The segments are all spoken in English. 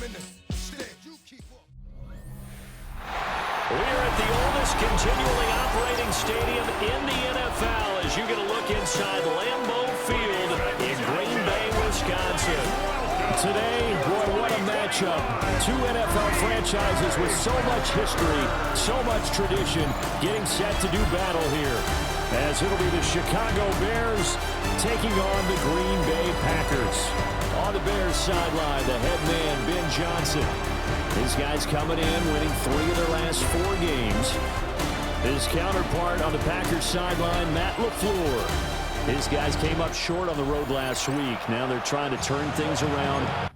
We're at the oldest continually operating stadium in the NFL as you get a look inside Lambeau Field in Green Bay, Wisconsin. Today, boy, what a matchup. Two NFL franchises with so much history, so much tradition, getting set to do battle here. As it'll be the Chicago Bears taking on the Green Bay Packers. On the Bears sideline, the head man, Ben Johnson. These guys coming in, winning 3 of their last 4 games. His counterpart on the Packers sideline, Matt LaFleur. His guys came up short on the road last week. Now they're trying to turn things around.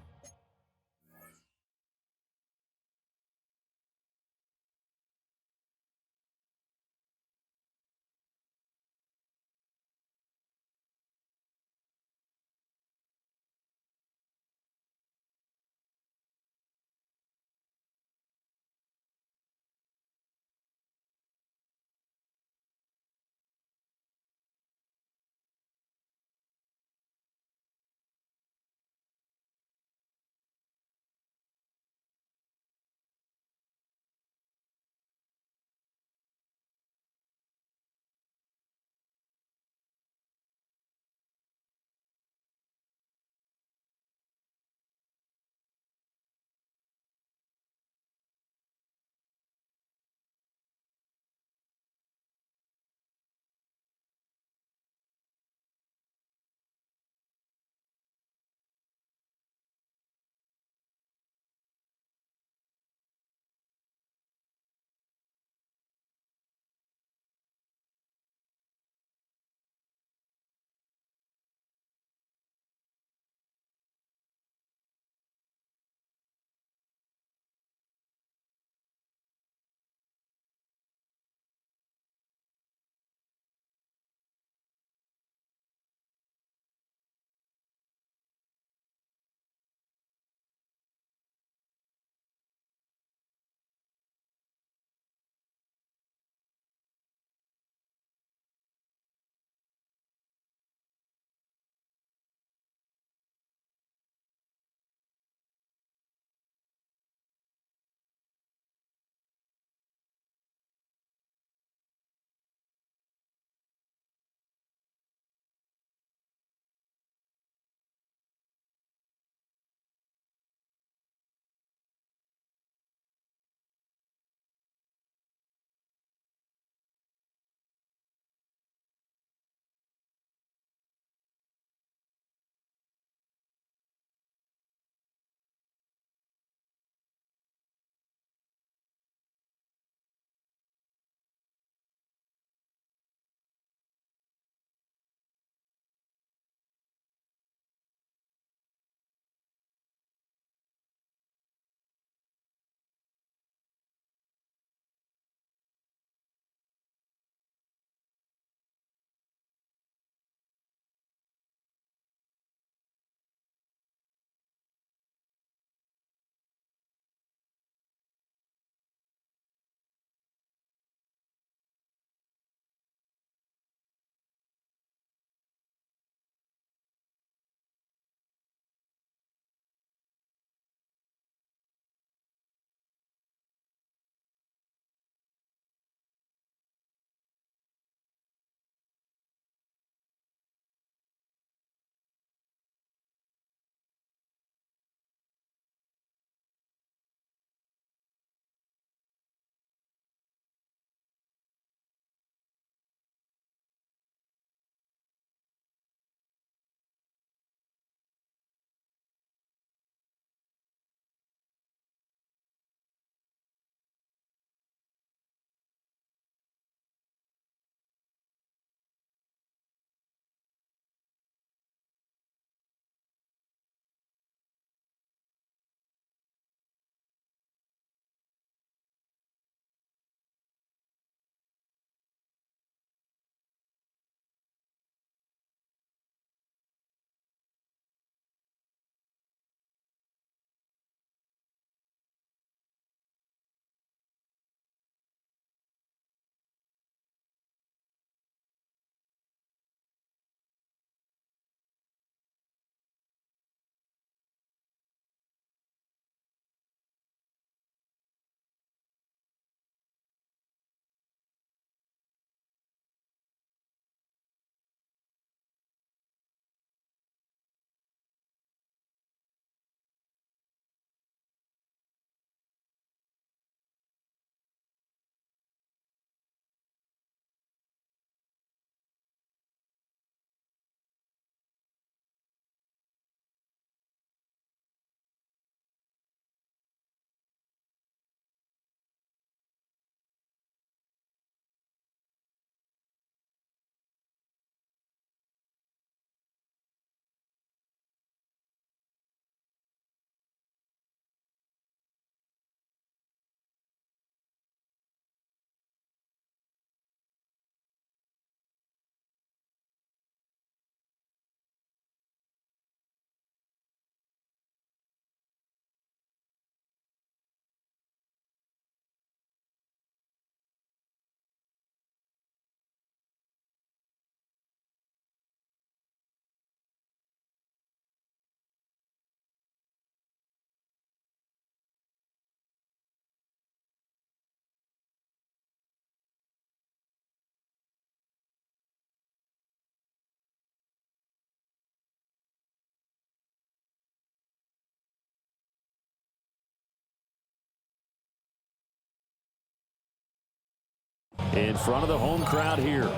in front of the home crowd here.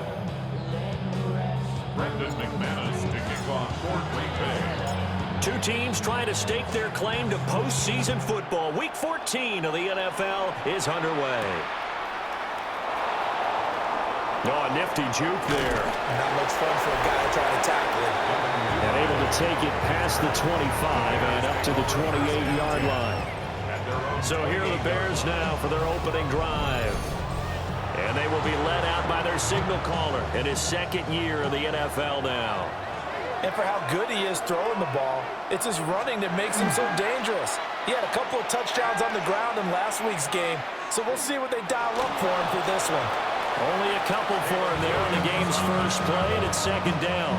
Two teams trying to stake their claim to postseason football. Week 14 of the NFL is underway. Oh, a nifty juke there. Not much fun for a guy trying to tackle it. And able to take it past the 25 and up to the 28-yard line. So here are the Bears now for their opening drive. And they will be led out by their signal caller in his second year in the NFL now. And for how good he is throwing the ball, it's his running that makes him so dangerous. He had a couple of touchdowns on the ground in last week's game, so we'll see what they dial up for him for this one. Only a couple for him there on the game's first play, and it's second down.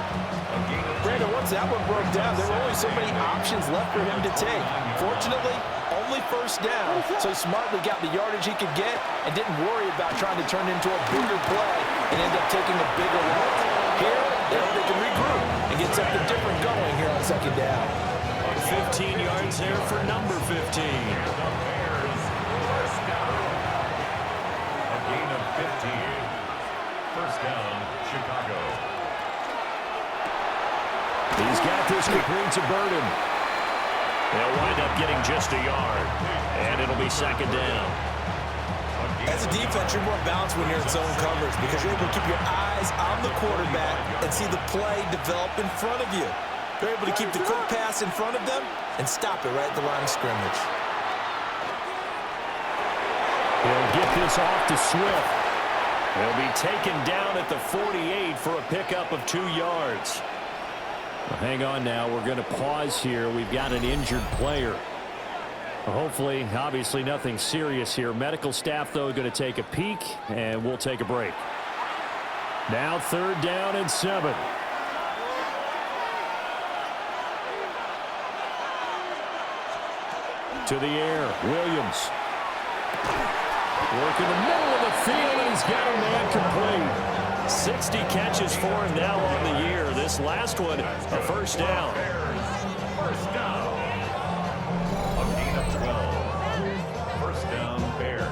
Brandon, once that one broke down, there were only so many options left for him to take. Fortunately, only first down, so he smartly got the yardage he could get and didn't worry about trying to turn it into a bigger play and end up taking a bigger loss. Here, they can regroup and get something different going here on second down. 15 yards there for number 15. A gain of 15. First down, Chicago. He's got this between to Burden. They'll wind up getting just a yard, and it'll be second down. As a defense, you're more balanced when you're in zone coverage because you're able to keep your eyes on the quarterback and see the play develop in front of you. You're able to keep the quick pass in front of them and stop it right at the line of scrimmage. He'll get this off to Swift. He'll be taken down at the 48 for a pickup of 2 yards. Well, hang on now. We're going to pause here. We've got an injured player. Hopefully, obviously nothing serious here. Medical staff, though, going to take a peek, and we'll take a break. Now third down and 7. To the air, Williams. Work in the middle of the field, and he's got a man complete. 60 catches for him now on the year. This last one, a first down. First down. A gain of 12. First down, Bears.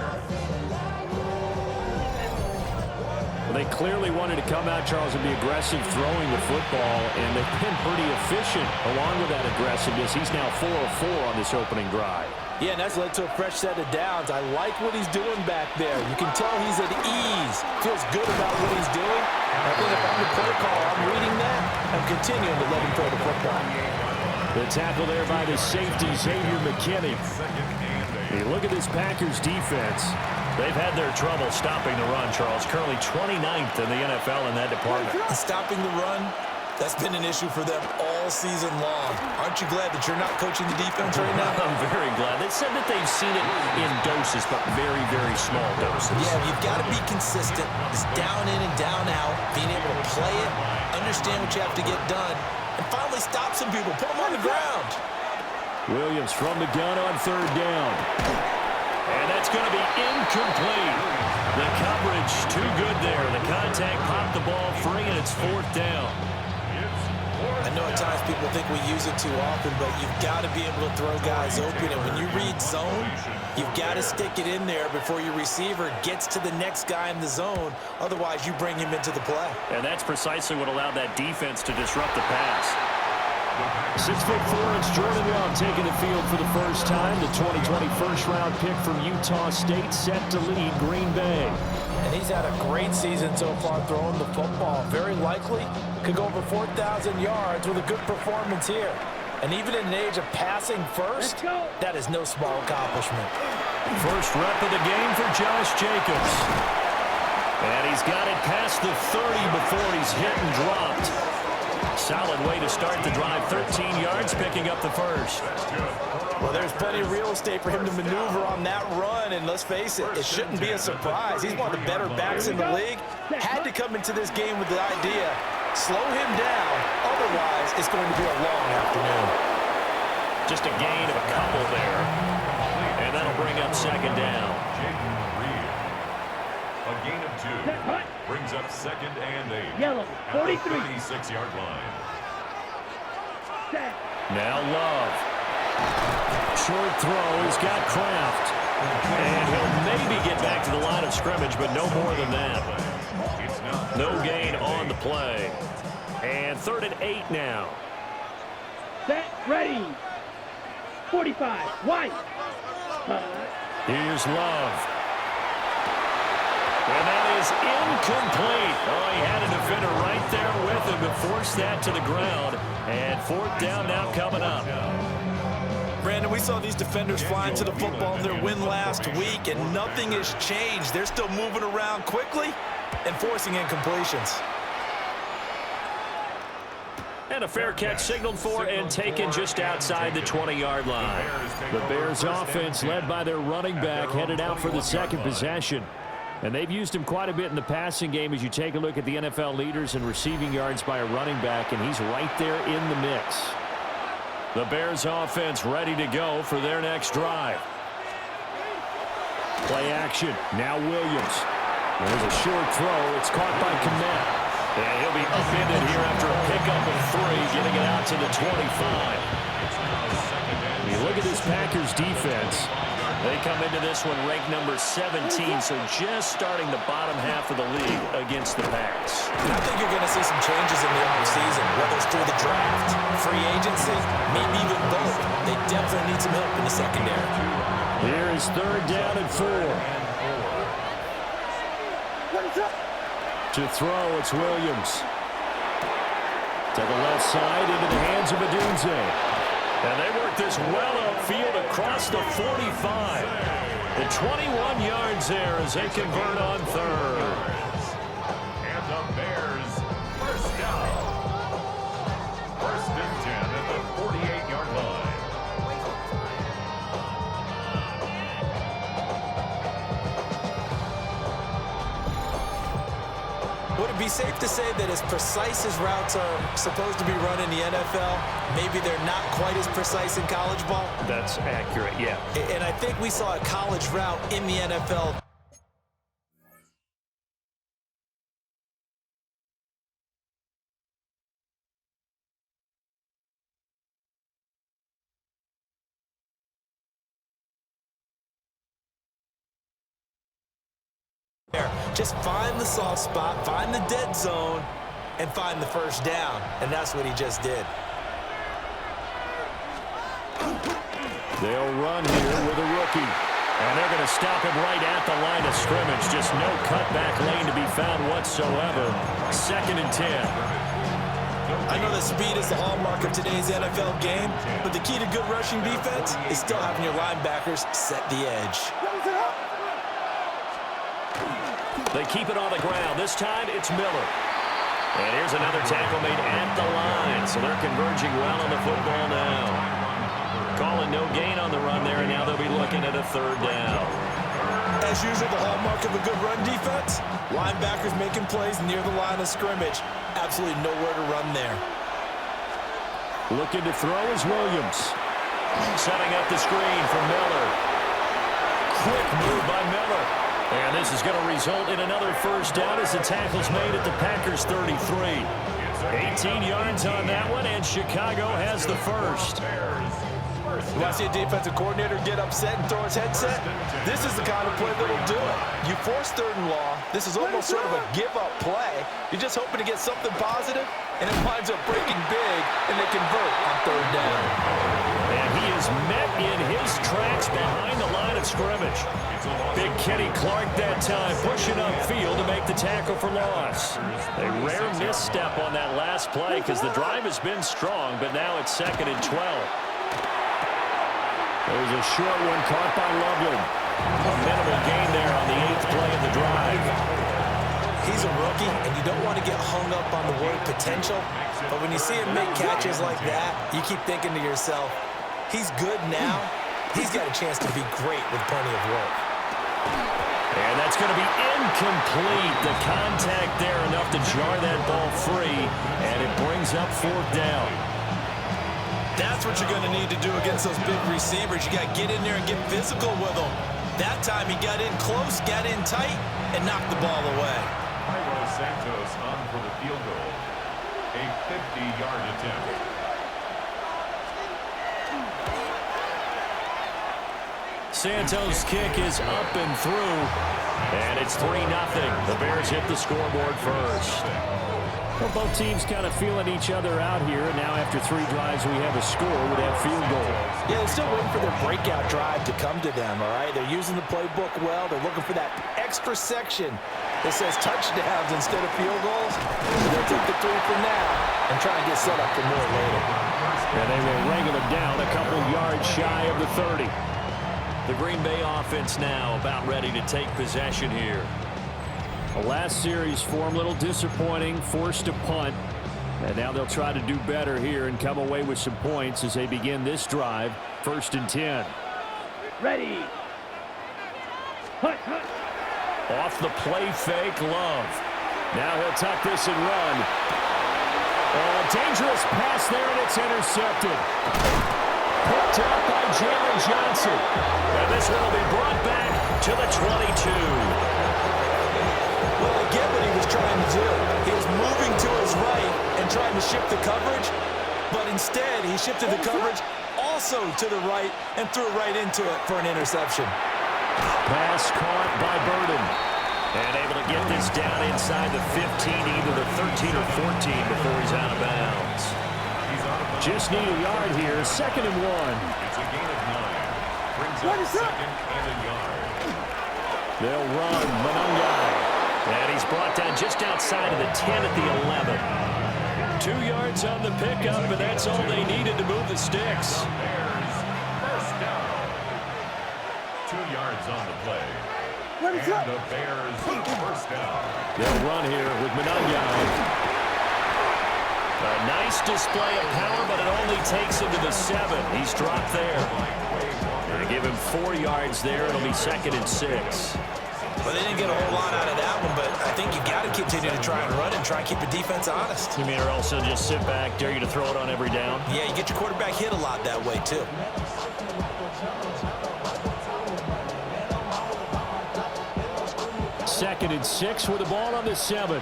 Well, they clearly wanted to come out, Charles, and be aggressive throwing the football, and they've been pretty efficient along with that aggressiveness. He's now 4 of 4 on this opening drive. Yeah, and that's led to a fresh set of downs. I like what he's doing back there. You can tell he's at ease. Feels good about what he's doing. I think if I'm the play caller, I'm reading that. I'm continuing to let him throw the football. The tackle there by the safety, Xavier McKinney. Hey, look at this Packers defense. They've had their trouble stopping the run, Charles. Currently 29th in the NFL in that department. And stopping the run, that's been an issue for them all season long. Aren't you glad that you're not coaching the defense right now? I'm very glad. They said that they've seen it in doses, but very, very small doses. Yeah, you've got to be consistent. It's down in and down out, being able to play it, understand what you have to get done, and finally stop some people, put them on the ground. Williams from the gun on third down. And that's going to be incomplete. The coverage too good there. The contact popped the ball free, and it's fourth down. I know at times people think we use it too often, but you've got to be able to throw guys open. And when you read zone, you've got to stick it in there before your receiver gets to the next guy in the zone. Otherwise, you bring him into the play. And that's precisely what allowed that defense to disrupt the pass. 6'4", it's Jordan Love taking the field for the first time. The 2020 first-round pick from Utah State set to lead Green Bay. And he's had a great season so far throwing the football. Very likely could go over 4,000 yards with a good performance here. And even in an age of passing first, that is no small accomplishment. First rep of the game for Josh Jacobs. And he's got it past the 30 before he's hit and dropped. Solid way to start the drive. 13 yards, picking up the first. Well, there's plenty of real estate for him to maneuver on that run, and let's face it, it shouldn't be a surprise. He's one of the better backs in the league. Had to come into this game with the idea, slow him down, otherwise it's going to be a long afternoon. Just a gain of a couple there, and that'll bring up second down. A gain of 2. Brings up second and 8. Yellow, 43. 36-yard line. Now Love. Short throw. He's got Kraft. And he'll maybe get back to the line of scrimmage, but no more than that. No gain on the play. And 3rd and 8 now. Set, ready. 45, white. Here's Love. And that is incomplete. Oh, he had a defender right there with him to force that to the ground. And 4th down now coming up. Brandon, we saw these defenders flying to the football in their win last week, and nothing has changed. They're still moving around quickly and forcing incompletions. And a fair catch signaled for and taken just outside the 20-yard line. The Bears offense, led by their running back, headed out for the second possession. And they've used him quite a bit in the passing game as you take a look at the NFL leaders in receiving yards by a running back, and he's right there in the mix. The Bears offense ready to go for their next drive. Play action. Now Williams. There's a short throw. It's caught by Kmet. And he'll be upended here after a pickup of 3, getting it out to the 25. You look at this Packers defense. They come into this one ranked number 17, so just starting the bottom half of the league against the pass. I think you're going to see some changes in the offseason, whether it's through the draft, free agency, maybe even both. They definitely need some help in the secondary. Here is 3rd down and 4. To throw, it's Williams. To the left side, into the hands of Adunze. And they work this well upfield across the 45. The 21 yards there as they convert on 3rd. And the Bears, 1st down. 1st and 10 at the 48-yard line. Would it be safe to say that as precise as routes are supposed to be run in the NFL, maybe they're not quite as precise in college ball? That's accurate, yeah. And I think we saw a college route in the NFL. Just find the soft spot, find the dead zone, and find the 1st down. And that's what he just did. They'll run here with a rookie. And they're going to stop him right at the line of scrimmage. Just no cutback lane to be found whatsoever. 2nd and 10. I know that speed is the hallmark of today's NFL game, but the key to good rushing defense is still having your linebackers set the edge. They keep it on the ground. This time, it's Miller. And here's another tackle made at the line. So they're converging well on the football now. Calling no gain on the run there, and now they'll be looking at a 3rd down. As usual, the hallmark of a good run defense, linebackers making plays near the line of scrimmage. Absolutely nowhere to run there. Looking to throw is Williams. Setting up the screen for Miller. Quick move by Miller. And this is going to result in another 1st down as the tackle's made at the Packers' 33. 18 yards on that one, and Chicago has the 1st. You want to see a defensive coordinator get upset and throw his headset? This is the kind of play that will do it. You force 3rd and long. This is almost sort of a give-up play. You're just hoping to get something positive, and it winds up breaking big, and they convert on 3rd down. And he is met in his tracks behind the line of scrimmage. Big Kenny Clark that time pushing upfield to make the tackle for loss. A rare misstep on that last play because the drive has been strong, but now it's 2nd and 12. There's a short one caught by Loveland. A minimal gain there on the 8th play of the drive. He's a rookie, and you don't want to get hung up on the word potential, but when you see him make catches like that, you keep thinking to yourself, he's good now. He's got a chance to be great with plenty of work. And that's going to be incomplete. The contact there enough to jar that ball free, and it brings up 4th down. That's what you're going to need to do against those big receivers. You got to get in there and get physical with them. That time he got in close, got in tight, and knocked the ball away. Santos on for the field goal. A 50-yard attempt. Santos' kick is up and through, and it's 3-0. The Bears hit the scoreboard first. Well, both teams kind of feeling each other out here, and now after 3 drives, we have a score with that field goal. Yeah, they're still waiting for their breakout drive to come to them, all right? They're using the playbook well. They're looking for that extra section that says touchdowns instead of field goals. They'll take the 3 for now and try and get set up for more later. And they will wrangle it down a couple yards shy of the 30. The Green Bay offense now about ready to take possession here. The last series for them, a little disappointing, forced to punt. And now they'll try to do better here and come away with some points as they begin this drive, 1st and 10. Ready. Hut, hut. Off the play fake, Love. Now he'll tuck this and run. Oh, dangerous pass there, and it's intercepted. Picked up by Jalen Johnson. And this one will be brought back to the 22. Well, I get what he was trying to do. He was moving to his right and trying to shift the coverage, but instead he shifted the coverage also to the right and threw right into it for an interception. Pass caught by Burden. And able to get this down inside the 15, either the 13 or 14 before he's out of bounds. Just need a yard here, 2nd and 1. It's a gain of 9. Brings up 2nd and a yard. They'll run Monongai. And he's brought down just outside of the 10 at the 11. 2 yards on the pickup, and that's all they needed to move the sticks. Bears, first down. 2 yards on the play. What is up? And the Bears, first down. They'll run here with Monongai. A nice display of power, but it only takes him to the 7. He's dropped there. They give him 4 yards there. It'll be 2nd and 6. Well, they didn't get a whole lot out of that one, but I think you got to continue to try and run and try and keep the defense honest. You mean, or else they'll just sit back, dare you to throw it on every down? Yeah, you get your quarterback hit a lot that way, too. Second and 6 with the ball on the 7.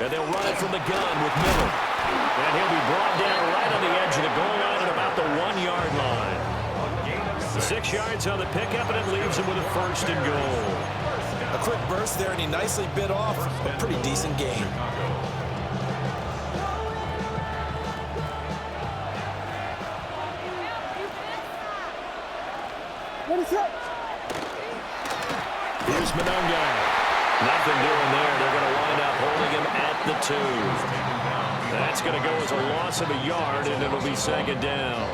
And they'll run it from the gun with Miller. And he'll be brought down right on the edge of the goal line at about the 1-yard line. 6 yards on the pickup, and it leaves him with a 1st and goal. A quick burst there, and he nicely bit off a pretty decent gain. What is up? Here's Monongai. Nothing doing there. They're going to wind up holding him at the 2. That's going to go as a loss of a yard, and it'll be 2nd down.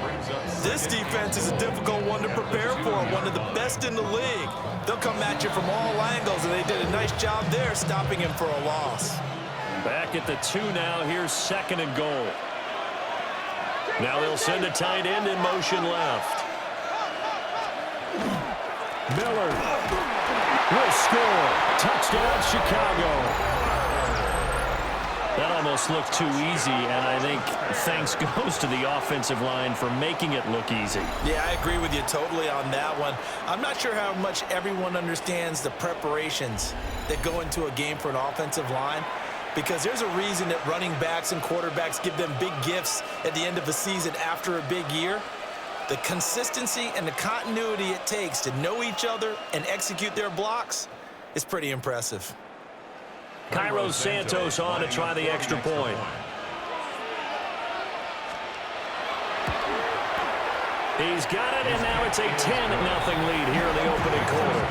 This defense is a difficult one to prepare for, one of the best in the league. They'll come at you from all angles, and they did a nice job there stopping him for a loss. Back at the 2 now. Here's 2nd and goal. Now they'll send a tight end in motion left. Miller will score. Touchdown, Chicago. That almost looked too easy, and I think thanks goes to the offensive line for making it look easy. Yeah, I agree with you totally on that one. I'm not sure how much everyone understands the preparations that go into a game for an offensive line, because there's a reason that running backs and quarterbacks give them big gifts at the end of the season after a big year. The consistency and the continuity it takes to know each other and execute their blocks is pretty impressive. Cairo Santos on to try the extra point. He's got it, and now it's a 10-0 lead here in the opening quarter.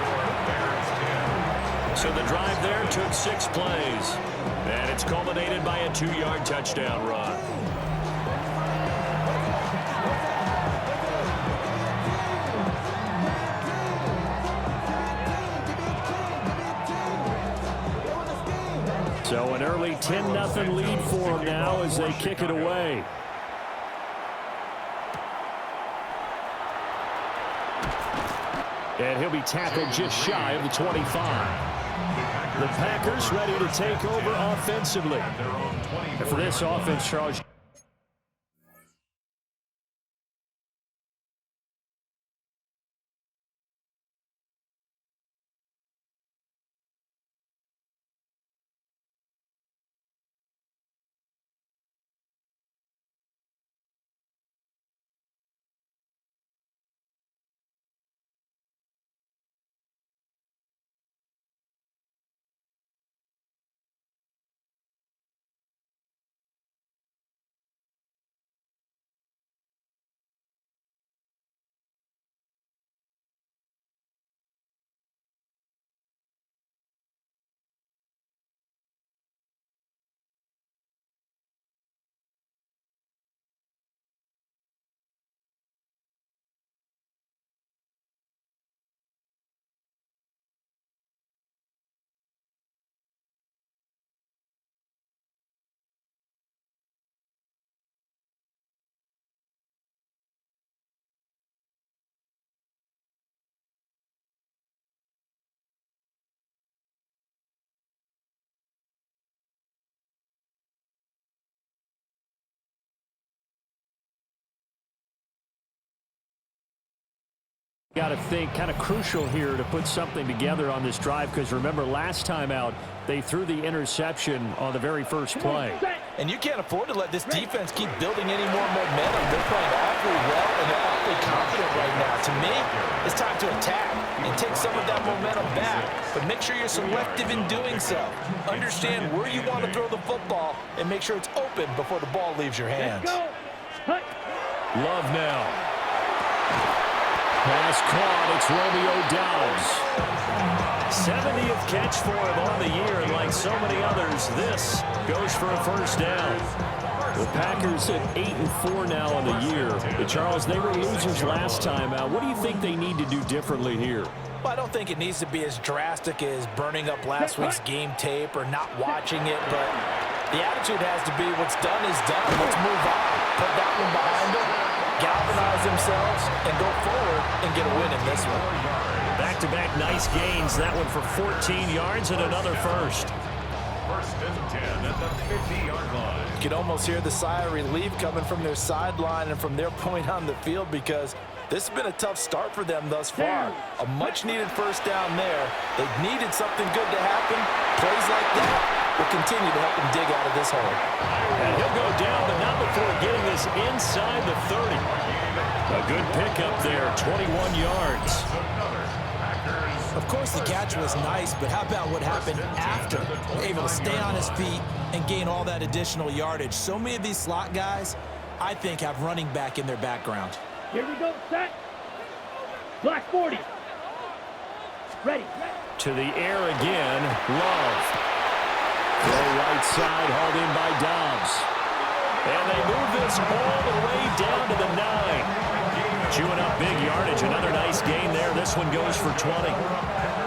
So the drive there took 6 plays, and it's culminated by a 2-yard touchdown run. So an early 10-0 lead for them now as they kick it away. And he'll be tackled just shy of the 25. The Packers ready to take over offensively. And for this offense, Charles, Got to think kind of crucial here to put something together on this drive, because remember last time out they threw the interception on the very first play. And you can't afford to let this defense keep building any more momentum. They're playing awfully well and they're awfully confident right now. To me, it's time to attack and take some of that momentum back, but make sure you're selective in doing so. Understand where you want to throw the football and make sure it's open before the ball leaves your hands. Love now. Pass caught. It's Romeo Doubs. 70th catch for him on the year, and like so many others, this goes for a first down. The Packers at 8-4 now on the year. But Charles, they were losers last time out. What do you think they need to do differently here? Well, I don't think it needs to be as drastic as burning up last week's game tape or not watching it, but the attitude has to be what's done is done. Let's move on. Put that one behind them, galvanize themselves, and go forward and get a win in this one. Back-to-back nice gains. That one for 14 yards and another first. First and 10 at the 50-yard line. You can almost hear the sigh of relief coming from their sideline and from their point on the field, because this has been a tough start for them thus far. A much-needed first down there. They needed something good to happen. Plays like that will continue to help them dig out of this hole. And he'll go down, but not before getting this inside the 30. A good pickup there, 21 yards. Of course, the catch was nice, but how about what happened after? Able to stay on his feet and gain all that additional yardage. So many of these slot guys, I think, have running back in their background. Here we go, set. Black 40. Ready. To the air again, Love. Throw right side, hauled in by Dobbs. And they move this all the way down to the 9. Chewing up big yardage. Another nice gain there. This one goes for 20.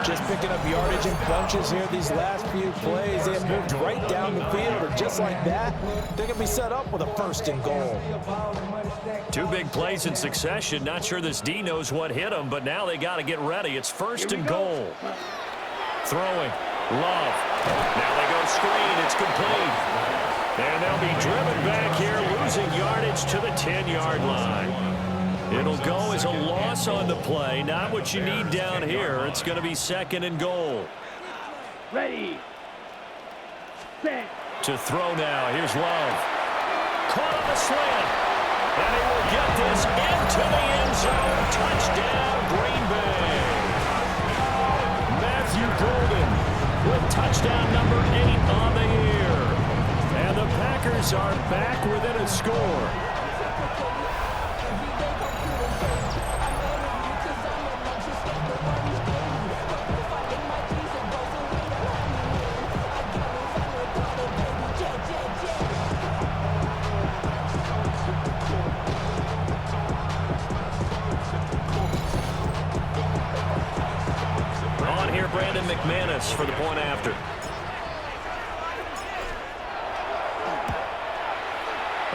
Just picking up yardage in bunches here these last few plays. They have moved right down the field, and just like that, they're going to be set up with a first and goal. Two big plays in succession. Not sure this D knows what hit them, but now they got to get ready. It's first and goal. Throwing. Love. Now they go screen. It's complete. And they'll be driven back here, losing yardage to the 10-yard line. It'll go as a loss on the play. Not what you need down here. It's going to be second and goal. Ready. Set. To throw now. Here's Love. Caught on the slant. And he will get this into the end zone. Touchdown, Green Bay. Matthew Golden with touchdown number 8 on the year. And the Packers are back within a score. McManus for the point after.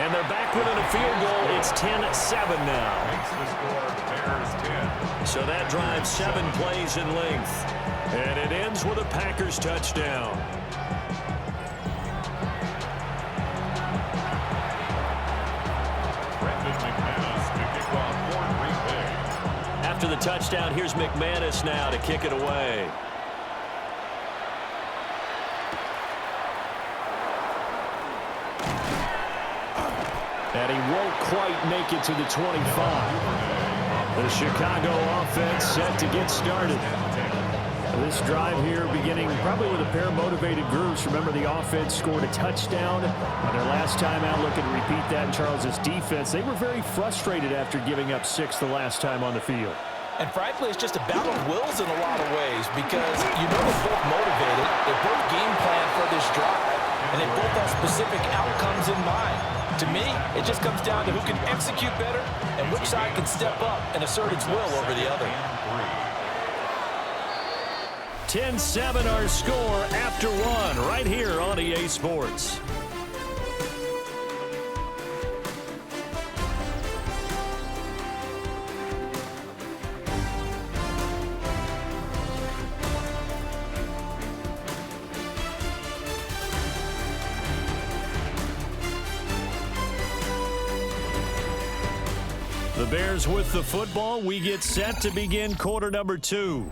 And they're back within a field goal. It's 10-7 now. Makes the score Bears 10. So that drives 7 plays in length. And it ends with a Packers touchdown. After the touchdown, here's McManus now to kick it away. And he won't quite make it to the 25. The Chicago offense set to get started. This drive here beginning probably with a pair of motivated groups. Remember, the offense scored a touchdown on their last time out. Looking to repeat that in Charles's defense. They were very frustrated after giving up 6 the last time on the field. And frankly, it's just a battle of wills in a lot of ways, because you know they're both motivated, they both game plan for this drive, and they both have specific outcomes in mind. To me, it just comes down to who can execute better and which side can step up and assert its will over the other. 10-7 our score after 1 right here on EA Sports. The Bears with the football. We get set to begin quarter number 2.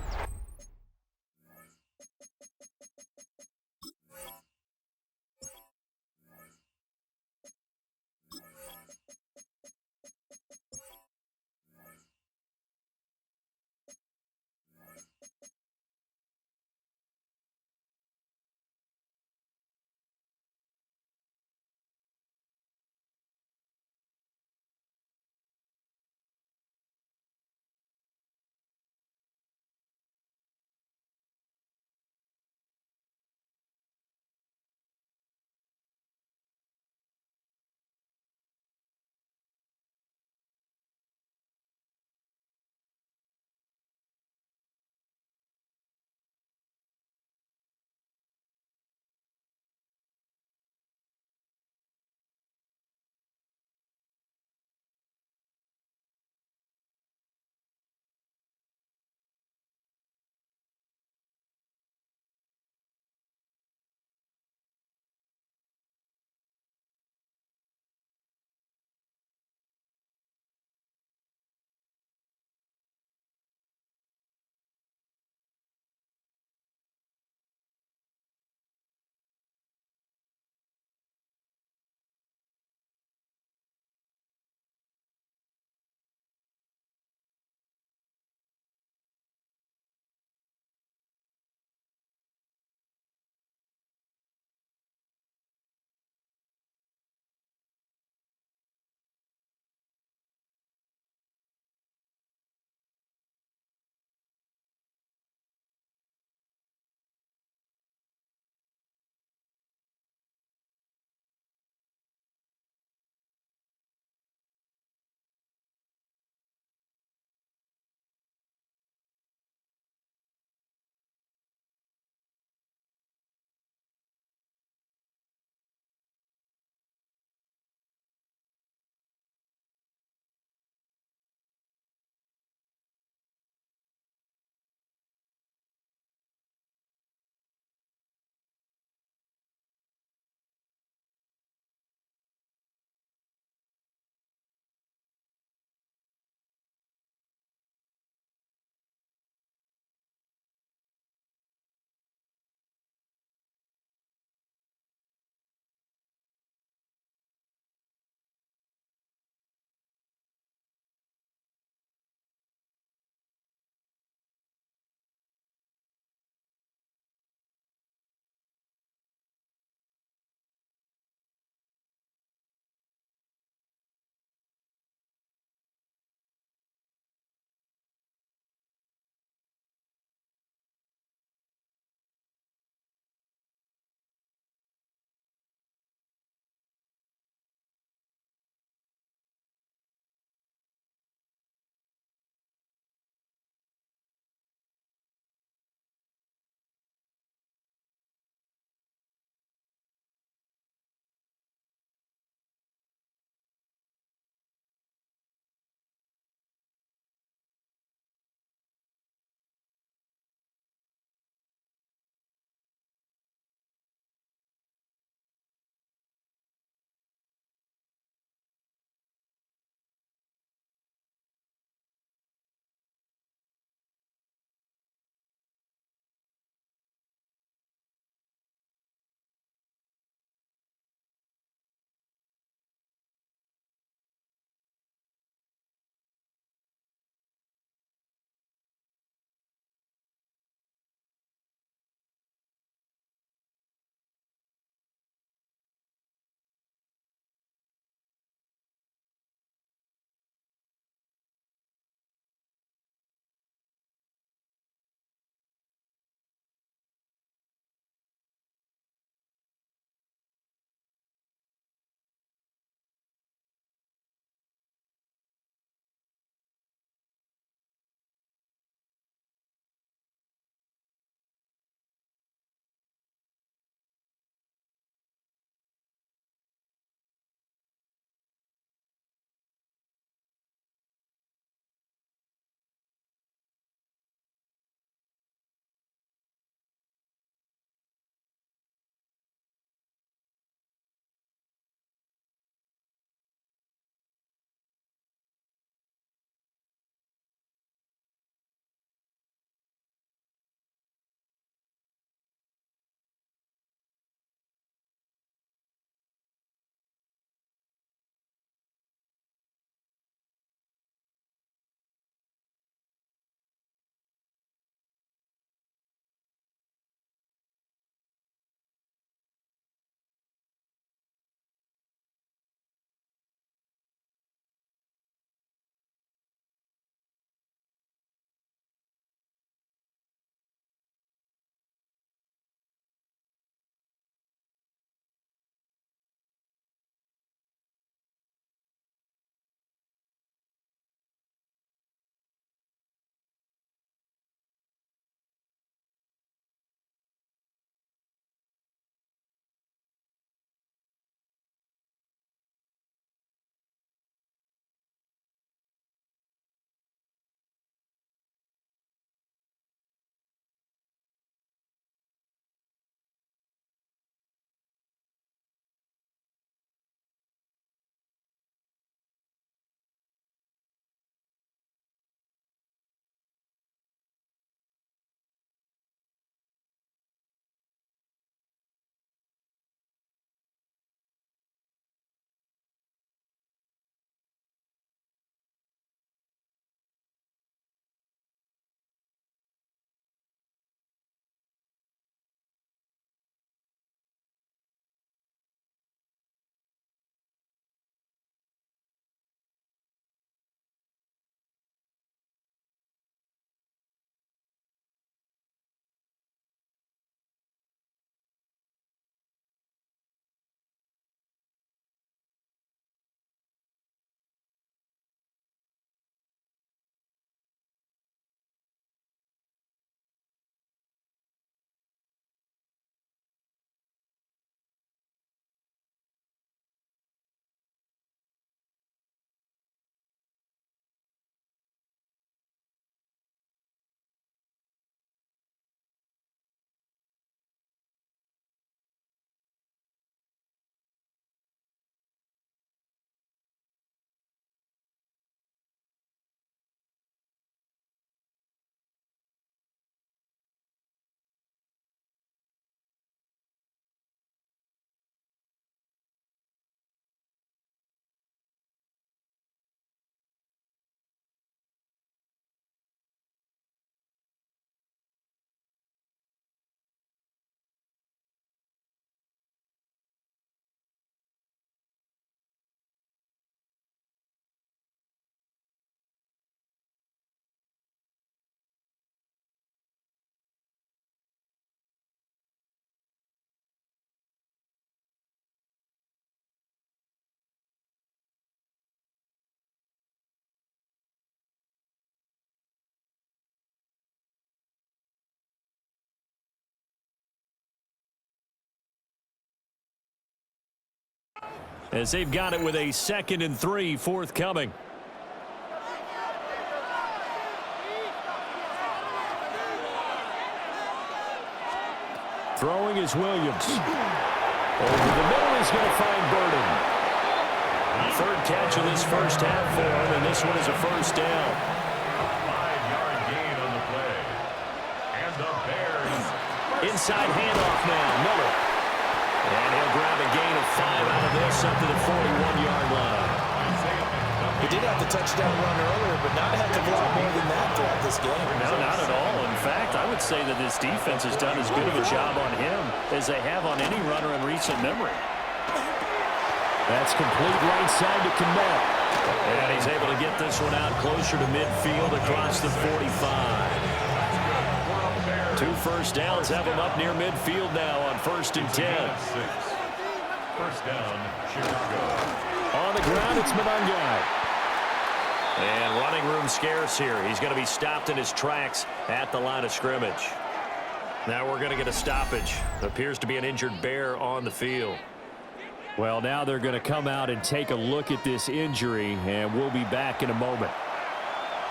as they've got it with a 2nd and 3 forthcoming. Throwing is Williams. Over the middle is going to find Burden. 3rd catch of this first half for him, and this one is a first down. 5-yard gain on the play. And the Bears. Inside handoff now, Miller. And he'll grab a gain of 5 out of this up to the 41-yard line. He did have the touchdown run earlier, but not a heck of a lot more than that throughout this game. No, not at all. In fact, I would say that this defense has done as good of a job on him as they have on any runner in recent memory. That's complete right side to Kmet. And he's able to get this one out closer to midfield across the 45. 2 first downs have him up near midfield now on 1st and 10. First down, Chicago. On the ground, it's Monangai. And running room scarce here. He's going to be stopped in his tracks at the line of scrimmage. Now we're going to get a stoppage. Appears to be an injured Bear on the field. Well, now they're going to come out and take a look at this injury, and we'll be back in a moment.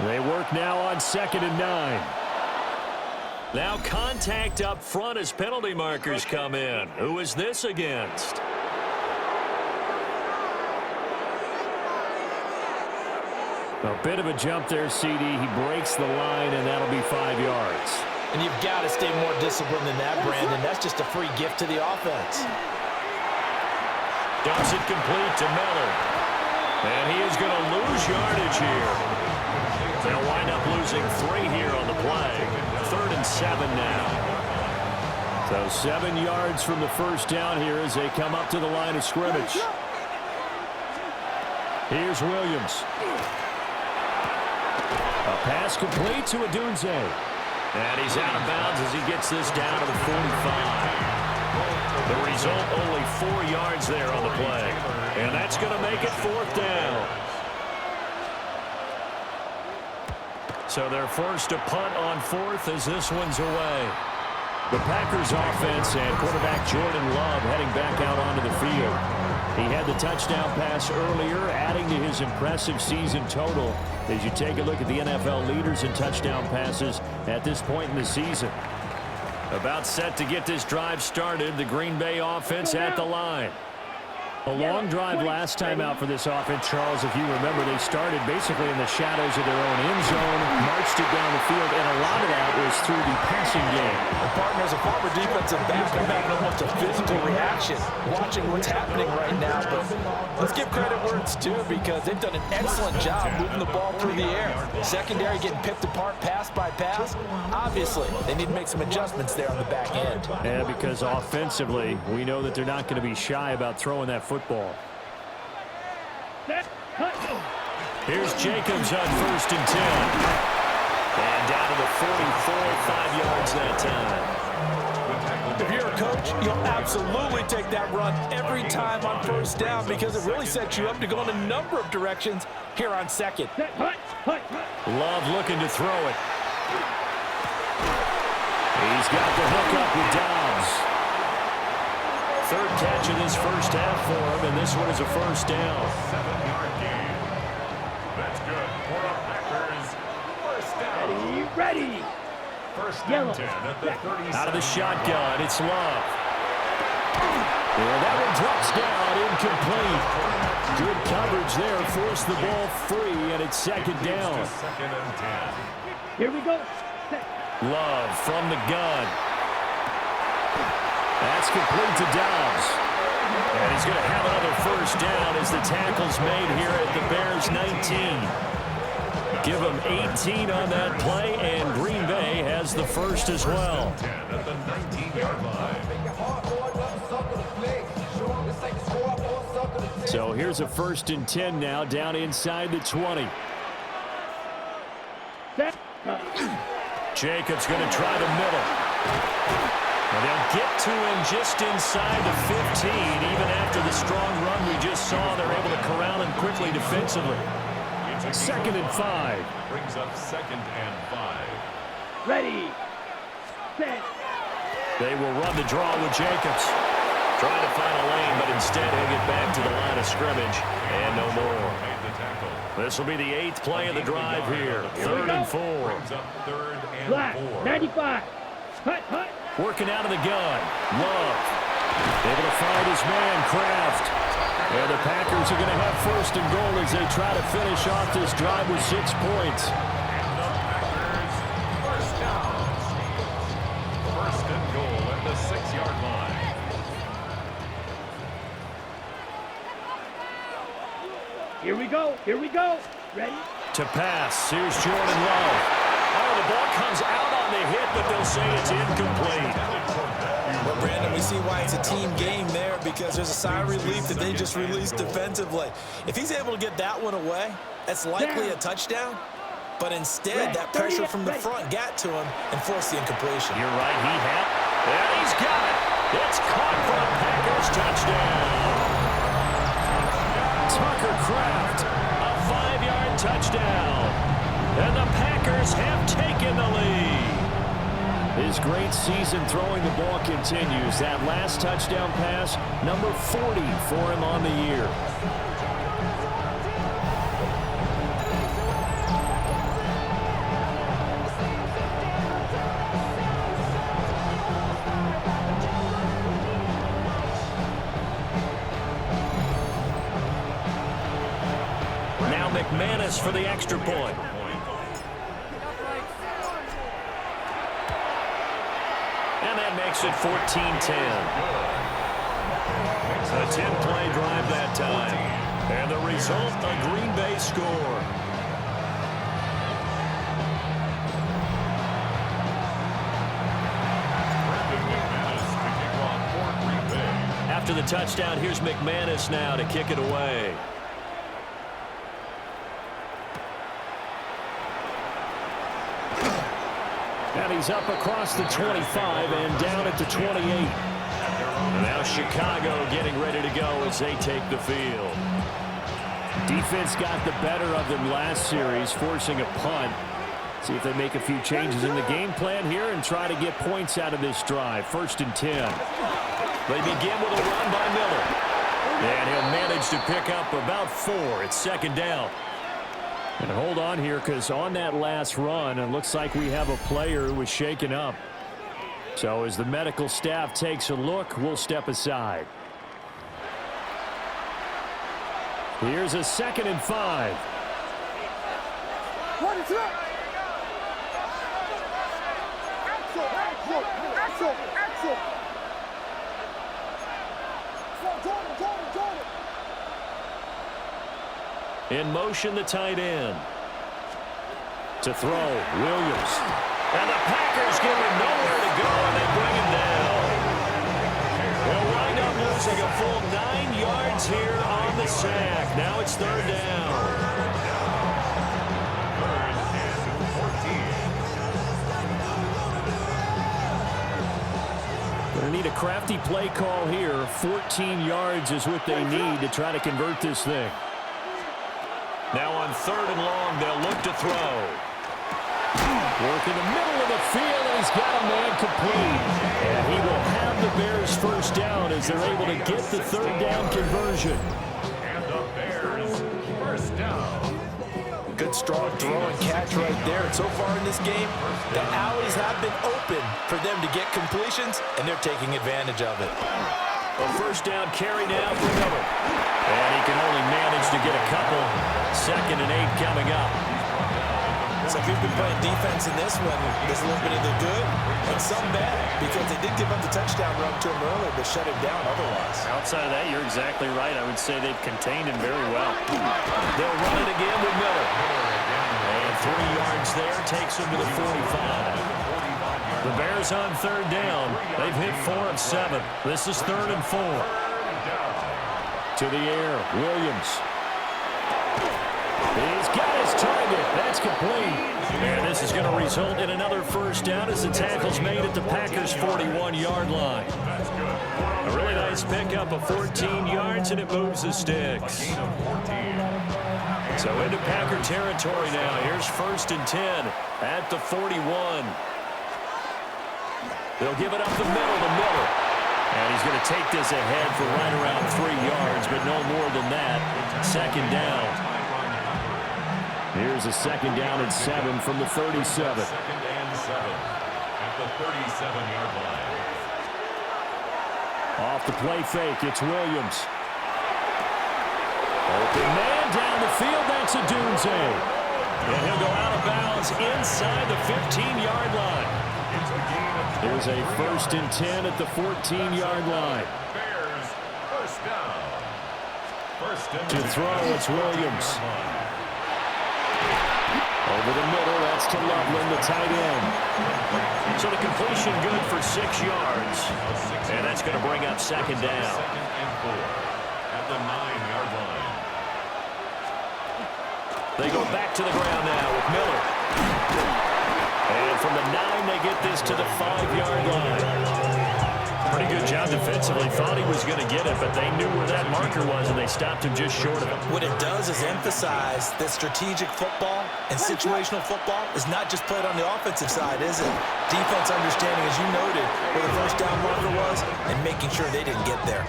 They work now on 2nd and 9. Now contact up front as penalty markers come in. Who is this against? A bit of a jump there, CD. He breaks the line, and that'll be 5 yards. And you've got to stay more disciplined than that, Brandon. That's just a free gift to the offense. Dumps it complete to Miller. And he is going to lose yardage here. They'll wind up losing 3 here on the play. 3rd and 7 now. So 7 yards from the first down here as they come up to the line of scrimmage. Here's Williams. A pass complete to Adunze. And he's out of bounds as he gets this down to the 45. The result, only 4 yards there on the play. And that's going to make it 4th down. So they're forced to punt on 4th as this one's away. The Packers offense and quarterback Jordan Love heading back out onto the field. He had the touchdown pass earlier, adding to his impressive season total as you take a look at the NFL leaders in touchdown passes at this point in the season. About set to get this drive started, the Green Bay offense at the line. A long drive last time out for this offense, Charles. If you remember, they started basically in the shadows of their own end zone, marched it down the field, and a lot of that was through the passing game. The partner is a former defensive back. They're having almost a physical reaction watching what's happening right now. But let's give credit where it's due because they've done an excellent job moving the ball through the air. Secondary getting picked apart pass by pass. Obviously, they need to make some adjustments there on the back end. Yeah, because offensively, we know that they're not going to be shy about throwing that football. Here's Jacobs on 1st and 10. And down to the 44, 5 yards that time. If you're a coach, you'll absolutely take that run every time on 1st down because it really sets you up to go in a number of directions here on 2nd. Love looking to throw it. He's got the hook up with Dobbs. 3rd catch of this first half for him, and this one is a first down. 7-yard gain. That's good for the Packers. First down. Ready. First and 10 at the 37. Out of the shotgun, it's Love. Yeah, that one drops down, incomplete. Good coverage there, forced the ball free, and it's 2nd down. 2nd and 10. Here we go. Love from the gun. That's complete to Dobbs. And he's going to have another first down as the tackle's made here at the Bears 19. Give him 18 on that play, and Green Bay has the first as well. 10 at the 19-yard line. So here's a 1st and 10 now, down inside the 20. Jacobs going to try the middle. And they'll get to him just inside the 15. Even after the strong run we just saw, they're able to corral him quickly defensively. 2nd and 5. Brings up 2nd and 5. Ready. Set. They will run the draw with Jacobs. Trying to find a lane, but instead he'll get back to the line of scrimmage. And no more. This will be the 8th play of the drive here. 3rd and 4. Flat, 95. Hut, hut. Working out of the gun. Love. Able to find his man, Kraft. And the Packers are going to have 1st and goal as they try to finish off this drive with 6 points. First down. 1st and goal at the 6-yard line. Here we go. Here we go. Ready? To pass. Here's Jordan Love. Oh, the ball comes out on the hit, but they'll say it's incomplete. Well, Brandon, we see why it's a team game there, because there's a sigh of relief that they just released defensively. If he's able to get that one away, that's likely a touchdown. But instead, that pressure from the front got to him and forced the incompletion. You're right, he had. And he's got it. It's caught for a Packers touchdown. Tucker Kraft, a 5-yard touchdown. And the Packers have taken the lead. His great season throwing the ball continues. That last touchdown pass, number 40 for him on the year. Now McManus for the extra point. And that makes it 14-10. A 10-play drive that time. And the result, a Green Bay score. After the touchdown, here's McManus now to kick it away. And he's up across the 25 and down at the 28. And now Chicago getting ready to go as they take the field. Defense got the better of them last series, forcing a punt. See if they make a few changes in the game plan here and try to get points out of this drive. 1st and 10. They begin with a run by Miller. And he'll manage to pick up about 4. It's 2nd down. And hold on here, because on that last run, it looks like we have a player who was shaken up. So as the medical staff takes a look, we'll step aside. Here's a 2nd and 5. What is it? Axel. Jordan. In motion, the tight end. To throw, Williams. And the Packers give him nowhere to go, and they bring him down. They'll wind up losing a full 9 yards here on the sack. Now it's 3rd down. 3rd and 14. Going to need a crafty play call here. 14 yards is what they need to try to convert this thing. Now on 3rd and long, they'll look to throw. Work in the middle of the field, and he's got a man complete. And he will have the Bears 1st down as they're able to get the 3rd down conversion. And the Bears 1st down. Good, strong throw and catch right there. And so far in this game, the alleys have been open for them to get completions, and they're taking advantage of it. A 1st down carry now for Miller. And he can only manage to get a couple. 2nd and 8 coming up. So if you've been playing defense in this one, there's a little bit of the good and some bad, because they did give up the touchdown run to him earlier, but shut him down otherwise. Outside of that, you're exactly right. I would say they've contained him very well. They'll run it again with Miller. And 3 yards there takes him to the 45. The Bears on 3rd down. They've hit 4 of 7. This is 3rd and 4. To the air, Williams. He's got his target. That's complete. And this is going to result in another 1st down as the tackle's made at the Packers' 41-yard line. A really nice pickup of 14 yards, and it moves the sticks. So into Packer territory now. Here's 1st and 10 at the 41. They'll give it up the middle to Miller. And he's going to take this ahead for right around 3 yards, but no more than that. Second down. Here's a second down and 7 from the 37. Second and 7 at the 37-yard line. Off the play fake, it's Williams. Open man down the field, that's a Dunze. And he'll go out of bounds inside the 15-yard line. There's a 1st and 10 at the 14-yard line. Bears, first down. First and To throw, it's Williams. Over the middle, that's to Loveland, the tight end. So the completion good for 6 yards. And that's going to bring up second down. Second and 4 at the 9-yard line. They go back to the ground now with Miller. And from the 9, they get this to the 5-yard line. Pretty good job defensively. Thought he was going to get it, but they knew where that marker was, and they stopped him just short of it. What it does is emphasize that strategic football and situational football is not just played on the offensive side, is it? Defense understanding, as you noted, where the first down marker was and making sure they didn't get there.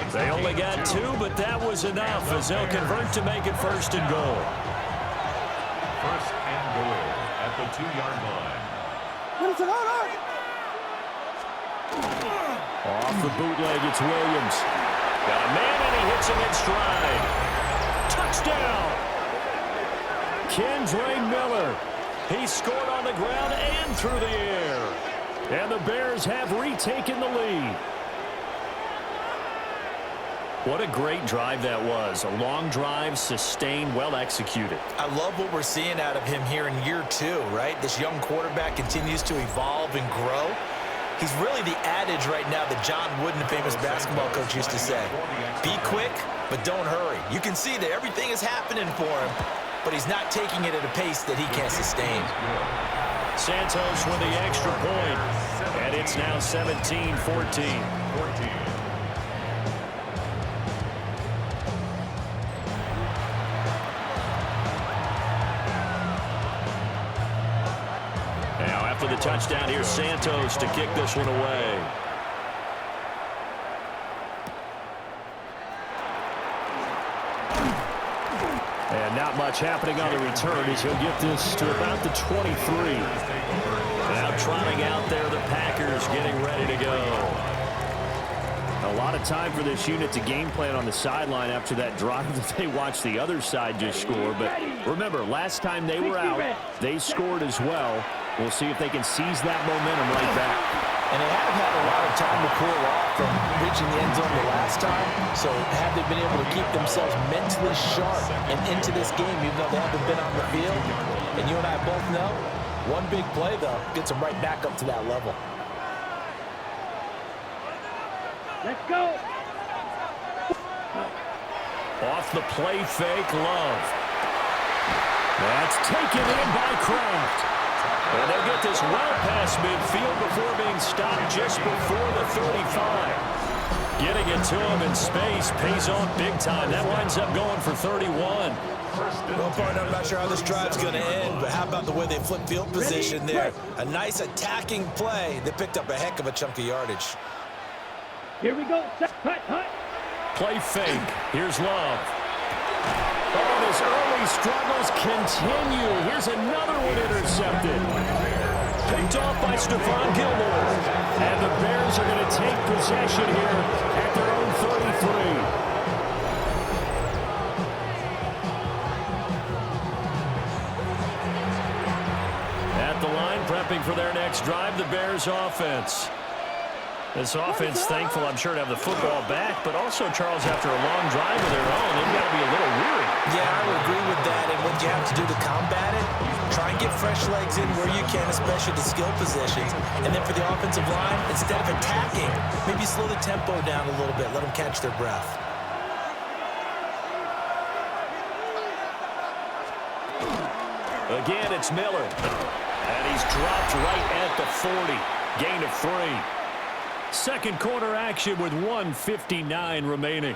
They only got 2, but that was enough as they'll convert to make it 1st and goal. First and goal at the 2-yard line. Off the bootleg, it's Williams. Got a man, and he hits him in stride. Touchdown! Kendre Miller. He scored on the ground and through the air. And the Bears have retaken the lead. What a great drive that was. A long drive, sustained, well executed. I love what we're seeing out of him here in year 2, right? This young quarterback continues to evolve and grow. He's really the adage right now that John Wooden, the famous basketball coach, used to say. Be quick, but don't hurry. You can see that everything is happening for him, but he's not taking it at a pace that he can't sustain. Santos with the extra point, and it's now 17-14. For the touchdown, here's Santos to kick this one away. And not much happening on the return as he'll get this to about the 23. Now trotting out there, the Packers getting ready to go. A lot of time for this unit to game plan on the sideline after that drive that they watched the other side just score. But remember, last time they were out, they scored as well. We'll see if they can seize that momentum right back. And they have had a lot of time to cool off from reaching the end zone the last time. So have they been able to keep themselves mentally sharp and into this game, even though they haven't been on the field? And you and I both know, one big play, though, gets them right back up to that level. Let's go. Off the play fake, Love. That's taken in by Kraft. And they'll get this well past midfield before being stopped just before the 35. Getting it to him in space pays off big time. That winds up going for 31. Well, partner, I'm not sure how this drive's going to end, but how about the way they flip field position there? A nice attacking play that picked up a heck of a chunk of yardage. Here we go. Hut, hut. Play fake. Here's Love. Oh, his early struggles continue. Here's another one intercepted. Picked off by Stephon Gilmore. And the Bears are going to take possession here at their own 33. At the line, prepping for their next drive, the Bears offense. This offense, thankful, I'm sure, to have the football back, but also, Charles, after a long drive of their own, they've got to be a little weary. Yeah, I would agree with that, and what you have to do to combat it, try and get fresh legs in where you can, especially the skill positions. And then for the offensive line, instead of attacking, maybe slow the tempo down a little bit, let them catch their breath. Again, it's Miller. And he's dropped right at the 40. Gain of 3. Second quarter action with 1:59 remaining.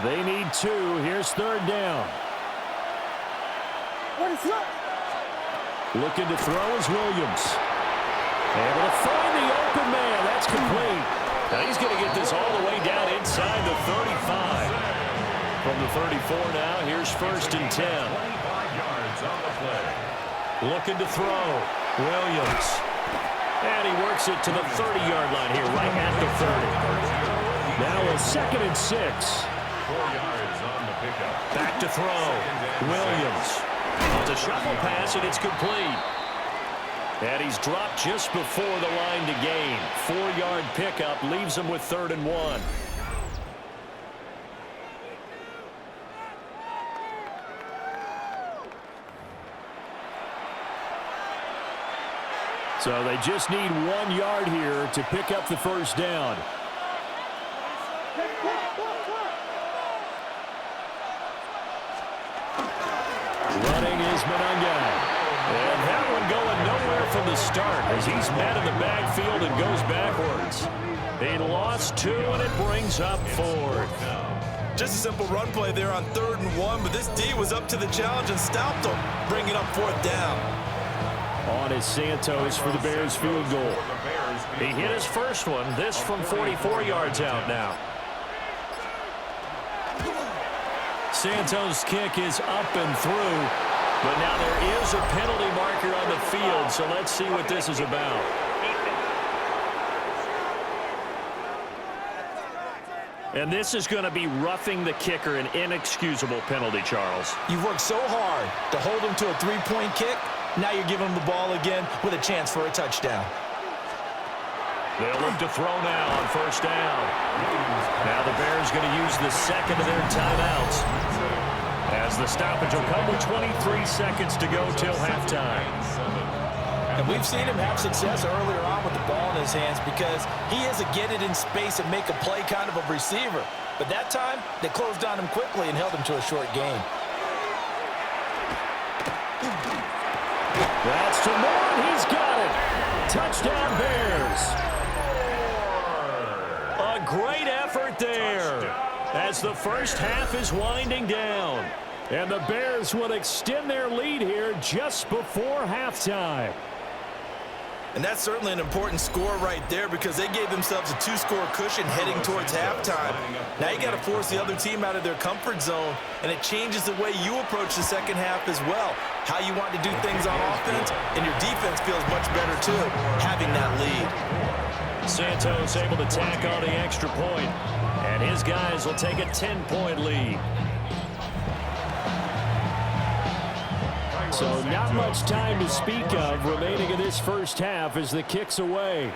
They need 2. Here's third down. Looking to throw is Williams. Able to find the open man. That's complete. Now he's going to get this all the way down inside the 35. From the 34 now, here's 1st and 10. 25 yards on the play. Looking to throw. Williams. And he works it to the 30-yard line here, right at the 30. Now a 2nd and 6. 4 yards on the pickup. Back to throw. Williams. It's a shuffle pass, and it's complete. And he's dropped just before the line to gain. 4-yard pickup leaves him with 3rd and 1. So they just need 1 yard here to pick up the first down. Running is Monanga. And that one going nowhere from the start as he's met in the backfield and goes backwards. He lost 2, and it brings up 4th. Just a simple run play there on 3rd and 1, but this D was up to the challenge and stopped him, bringing up 4th down. On is Santos for the Bears field goal. He hit his first one, this from 44 yards out now. Santos' kick is up and through, but now there is a penalty marker on the field, so let's see what this is about. And this is going to be roughing the kicker, an inexcusable penalty, Charles. You've worked so hard to hold him to a 3-point kick. Now you're giving him the ball again with a chance for a touchdown. They'll look to throw now on 1st down. Now the Bears going to use the 2nd of their timeouts, as the stoppage will come with 23 seconds to go till halftime. And we've seen him have success earlier on with the ball in his hands because he is a get it in space and make a play kind of a receiver. But that time, they closed on him quickly and held him to a short gain. That's to Moore, and he's got it. Touchdown, Bears. A great effort there as the first half is winding down. And the Bears will extend their lead here just before halftime. And that's certainly an important score right there because they gave themselves a 2-score cushion heading towards halftime. Now you got to force the other team out of their comfort zone, and it changes the way you approach the second half as well. How you want to do things on offense, and your defense feels much better too, having that lead. Santos able to tack on the extra point, and his guys will take a 10-point lead. So not much time to speak of remaining in this first half as the kick's away.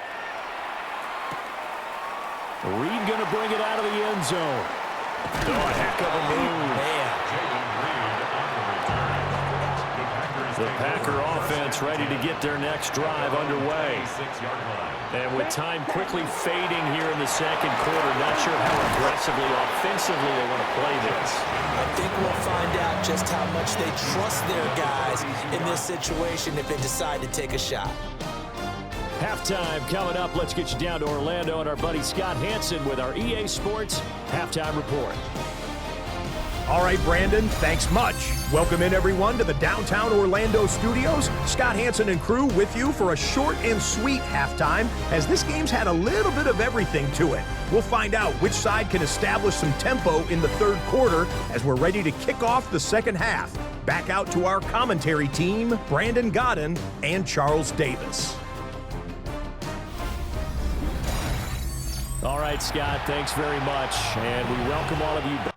Reed going to bring it out of the end zone. Oh, a heck of a move. The Packer offense ready to get their next drive underway. And with time quickly fading here in the second quarter, not sure how aggressively, offensively they want to play this. I think we'll find out just how much they trust their guys in this situation if they decide to take a shot. Halftime coming up. Let's get you down to Orlando and our buddy Scott Hansen with our EA Sports Halftime Report. All right, Brandon, thanks much. Welcome in, everyone, to the downtown Orlando studios. Scott Hansen and crew with you for a short and sweet halftime, as this game's had a little bit of everything to it. We'll find out which side can establish some tempo in the third quarter as we're ready to kick off the second half. Back out to our commentary team, Brandon Godden and Charles Davis. All right, Scott, thanks very much, and we welcome all of you back.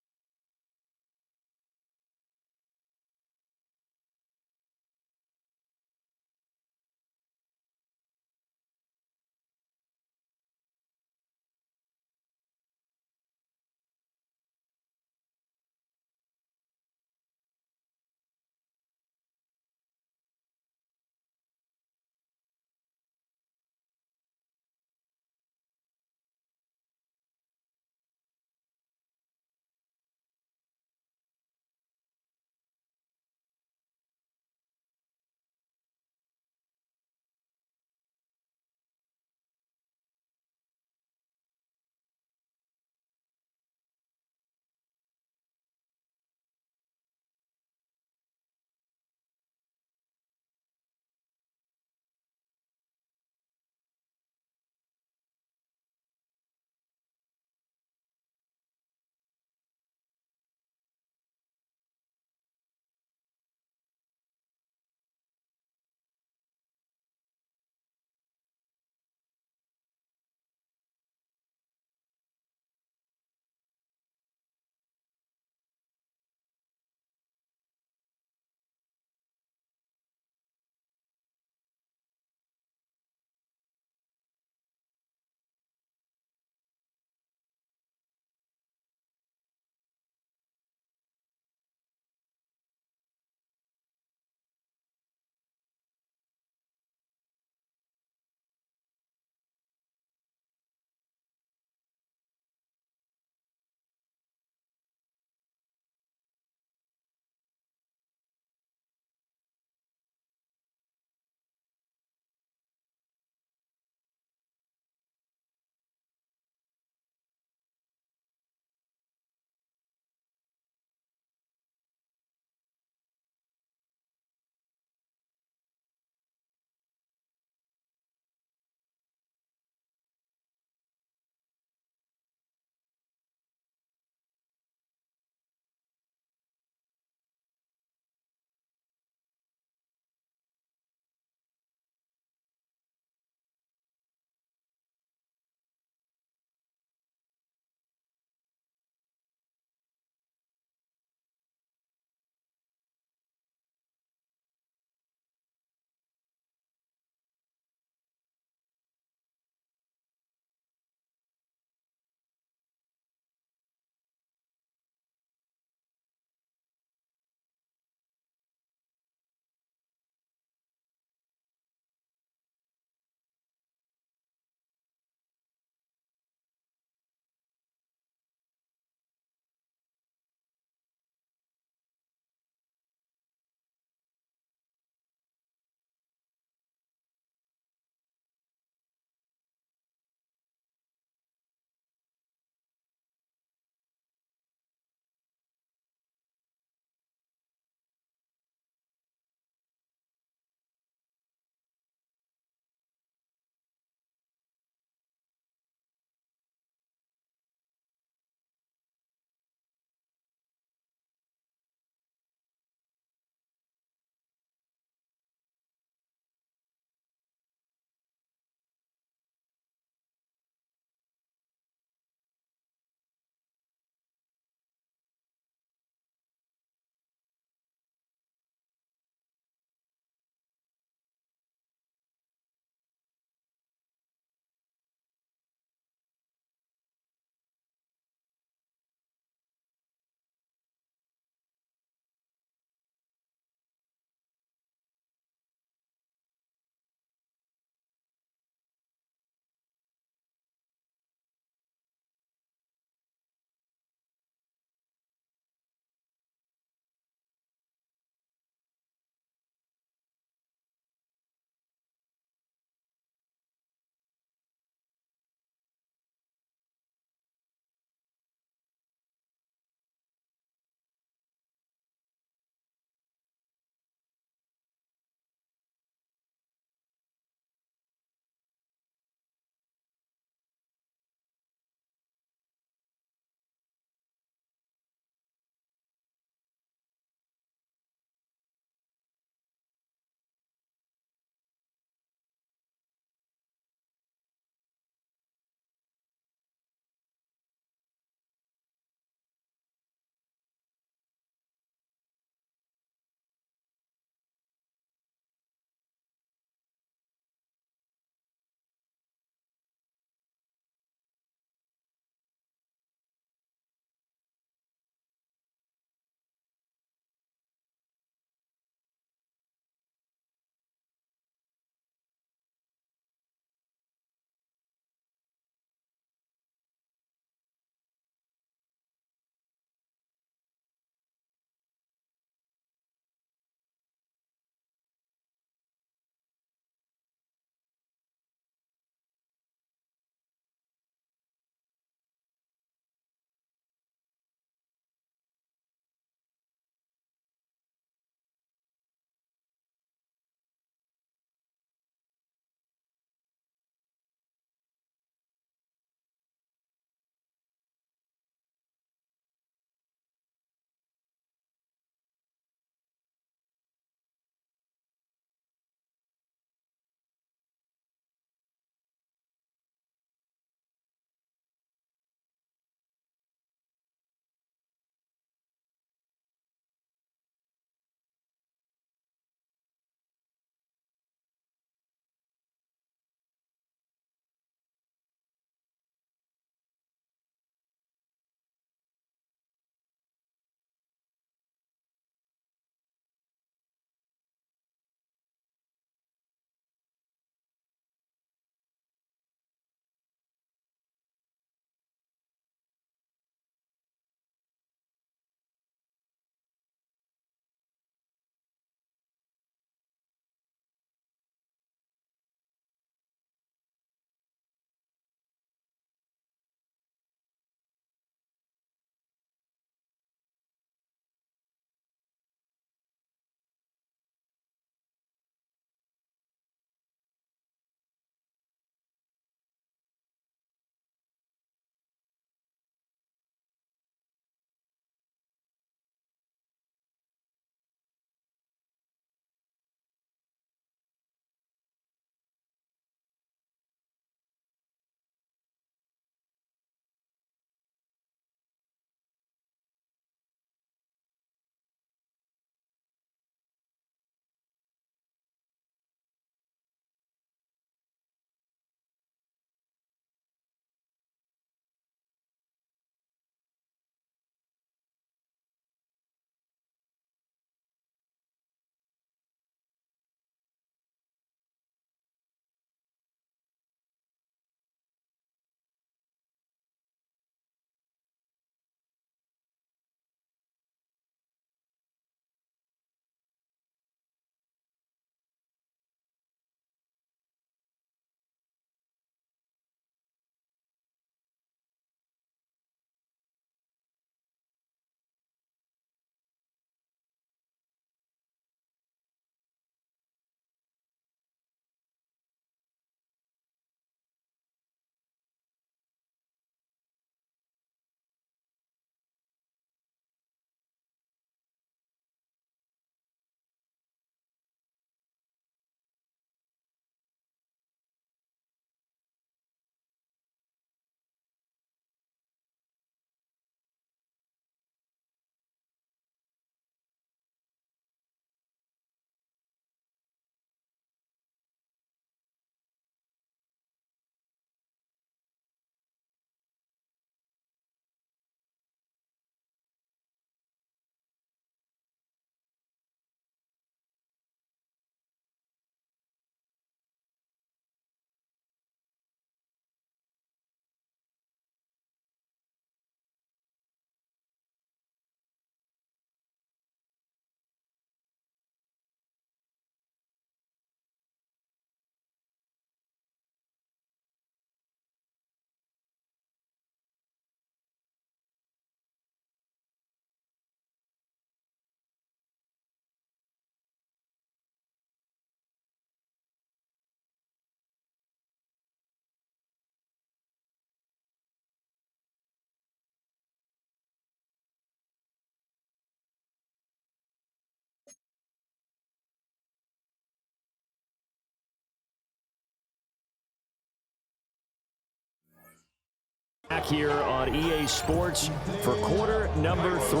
Back here on EA Sports for quarter number 3.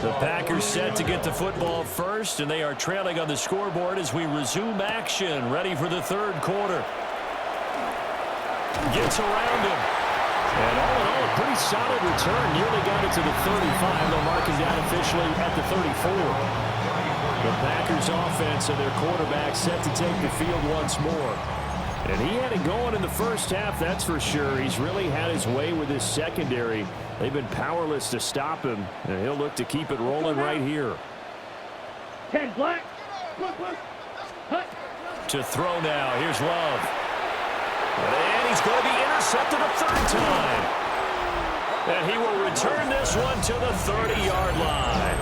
The Packers set to get the football first, and they are trailing on the scoreboard as we resume action, ready for the third quarter. Gets around him. And all in all, a pretty solid return. Nearly got it to the 35. They'll mark it down officially at the 34. The Packers offense and their quarterback set to take the field once more. And he had it going in the first half, that's for sure. He's really had his way with his secondary. They've been powerless to stop him, and he'll look to keep it rolling right here. 10 black. Hut. To throw now. Here's Love. And he's going to be intercepted a third time. And he will return this one to the 30-yard line.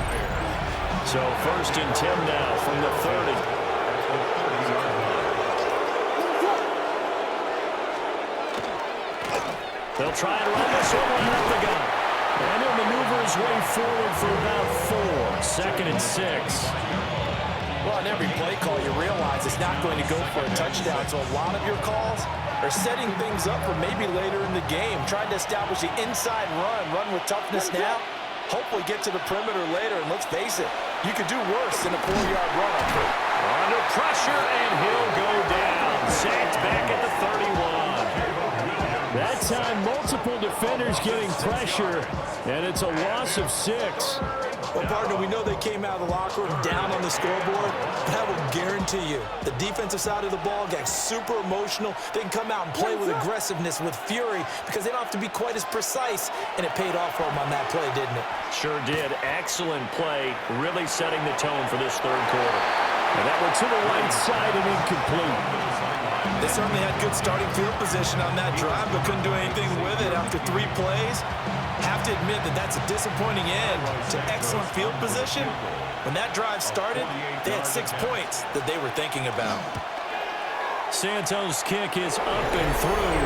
So 1st and 10 now from the 30. They'll try and run this one right up the gut. And he'll maneuver his way forward for about 4. 2nd and 6. Well, in every play call, you realize it's not going to go for a touchdown. So a lot of your calls are setting things up for maybe later in the game, trying to establish the inside run with toughness now, hopefully get to the perimeter later. And let's face it, you could do worse than a 4-yard run up here. Under pressure, and he'll go down. Sacked back at the 31. That time, multiple defenders getting pressure, and it's a loss of 6. Well, partner, we know they came out of the locker room down on the scoreboard, but I will guarantee you the defensive side of the ball got super emotional. They can come out and play with aggressiveness, with fury, because they don't have to be quite as precise, and it paid off for them on that play, didn't it? Sure did. Excellent play, really setting the tone for this third quarter. And that one to the right side and incomplete. They certainly had good starting field position on that drive, but couldn't do anything with it after 3 plays. Have to admit that that's a disappointing end to excellent field position. When that drive started, they had 6 points that they were thinking about. Santos' kick is up and through,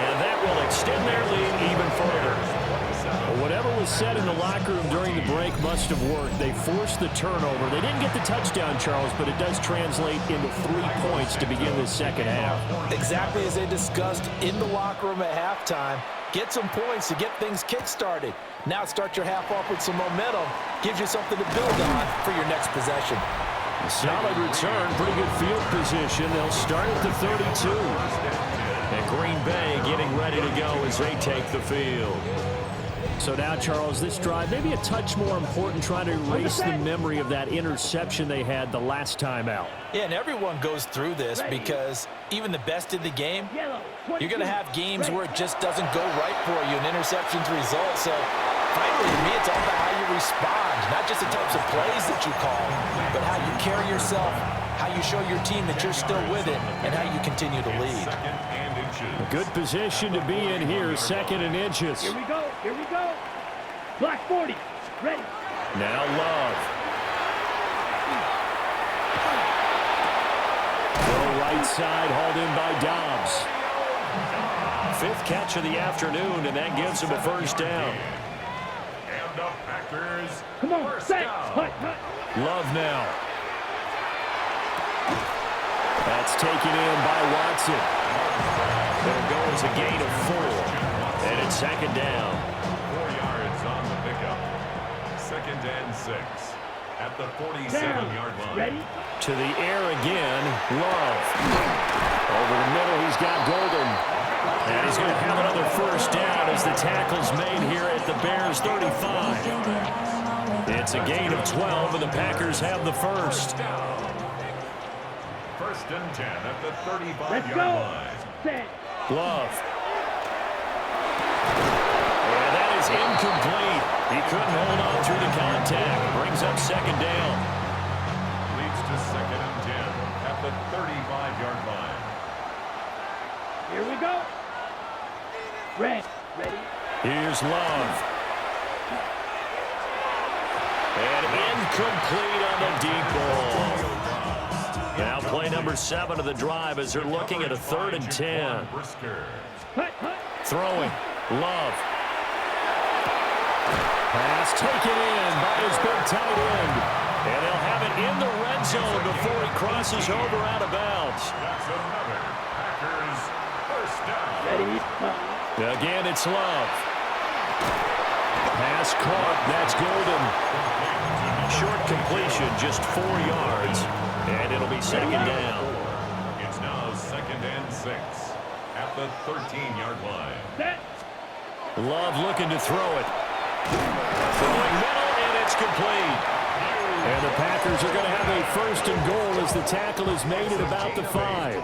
and that will extend their lead even further. Well, whatever was said in the locker room during the break must have worked. They forced the turnover. They didn't get the touchdown, Charles, but it does translate into 3 points to begin the second half. Exactly as they discussed in the locker room at halftime. Get some points to get things kick-started. Now start your half off with some momentum. Gives you something to build on for your next possession. A solid return, pretty good field position. They'll start at the 32. And Green Bay getting ready to go as they take the field. So now, Charles, this drive maybe a touch more important, trying to erase the memory of that interception they had the last time out. Yeah, and everyone goes through this because even the best in the game, you're going to have games where it just doesn't go right for you, and interceptions result. So, finally, to me, it's all about how you respond, not just the types of plays that you call, but how you carry yourself, how you show your team that you're still with it, and how you continue to lead. A good position to be in here, 2nd and inches. Here we go. Here we go. Black 40. Ready. Now Love. Go right side, hauled in by Dobbs. 5th catch of the afternoon, and that gives him a first down. And the Packers. Come on, set. Hut. Love now. That's taken in by Watson. There goes a gain of 4. And it's 2nd down. 4 yards on the pickup. 2nd and 6 at the 47-yard line. Ready? To the air again, Love. Over the middle, he's got Golden. And he's going to have another first down as the tackle's made here at the Bears' 35. It's a gain of 12, and the Packers have the first. 1st and 10 at the 35-yard Let's go. line. Set. Love. And that is incomplete. He couldn't hold on through the contact. Brings up 2nd down. Leads to 2nd and 10 at the 35-yard line. Here we go. Ready. Here's Love. And incomplete on the deep ball. Now play number 7 of the drive as they're looking at a 3rd and 10. Throwing. Love. Pass taken in by his big tight end. And they'll have it in the red zone before he crosses over out of bounds. That's another Packers first down. Ready. Again, it's Love. Pass caught. That's Golden. Short completion, just 4 yards. And it'll be second down. It's now 2nd and 6 at the 13-yard line. Love looking to throw it. Throwing middle, and it's complete. And the Packers are going to have a 1st and goal as the tackle is made at about the 5.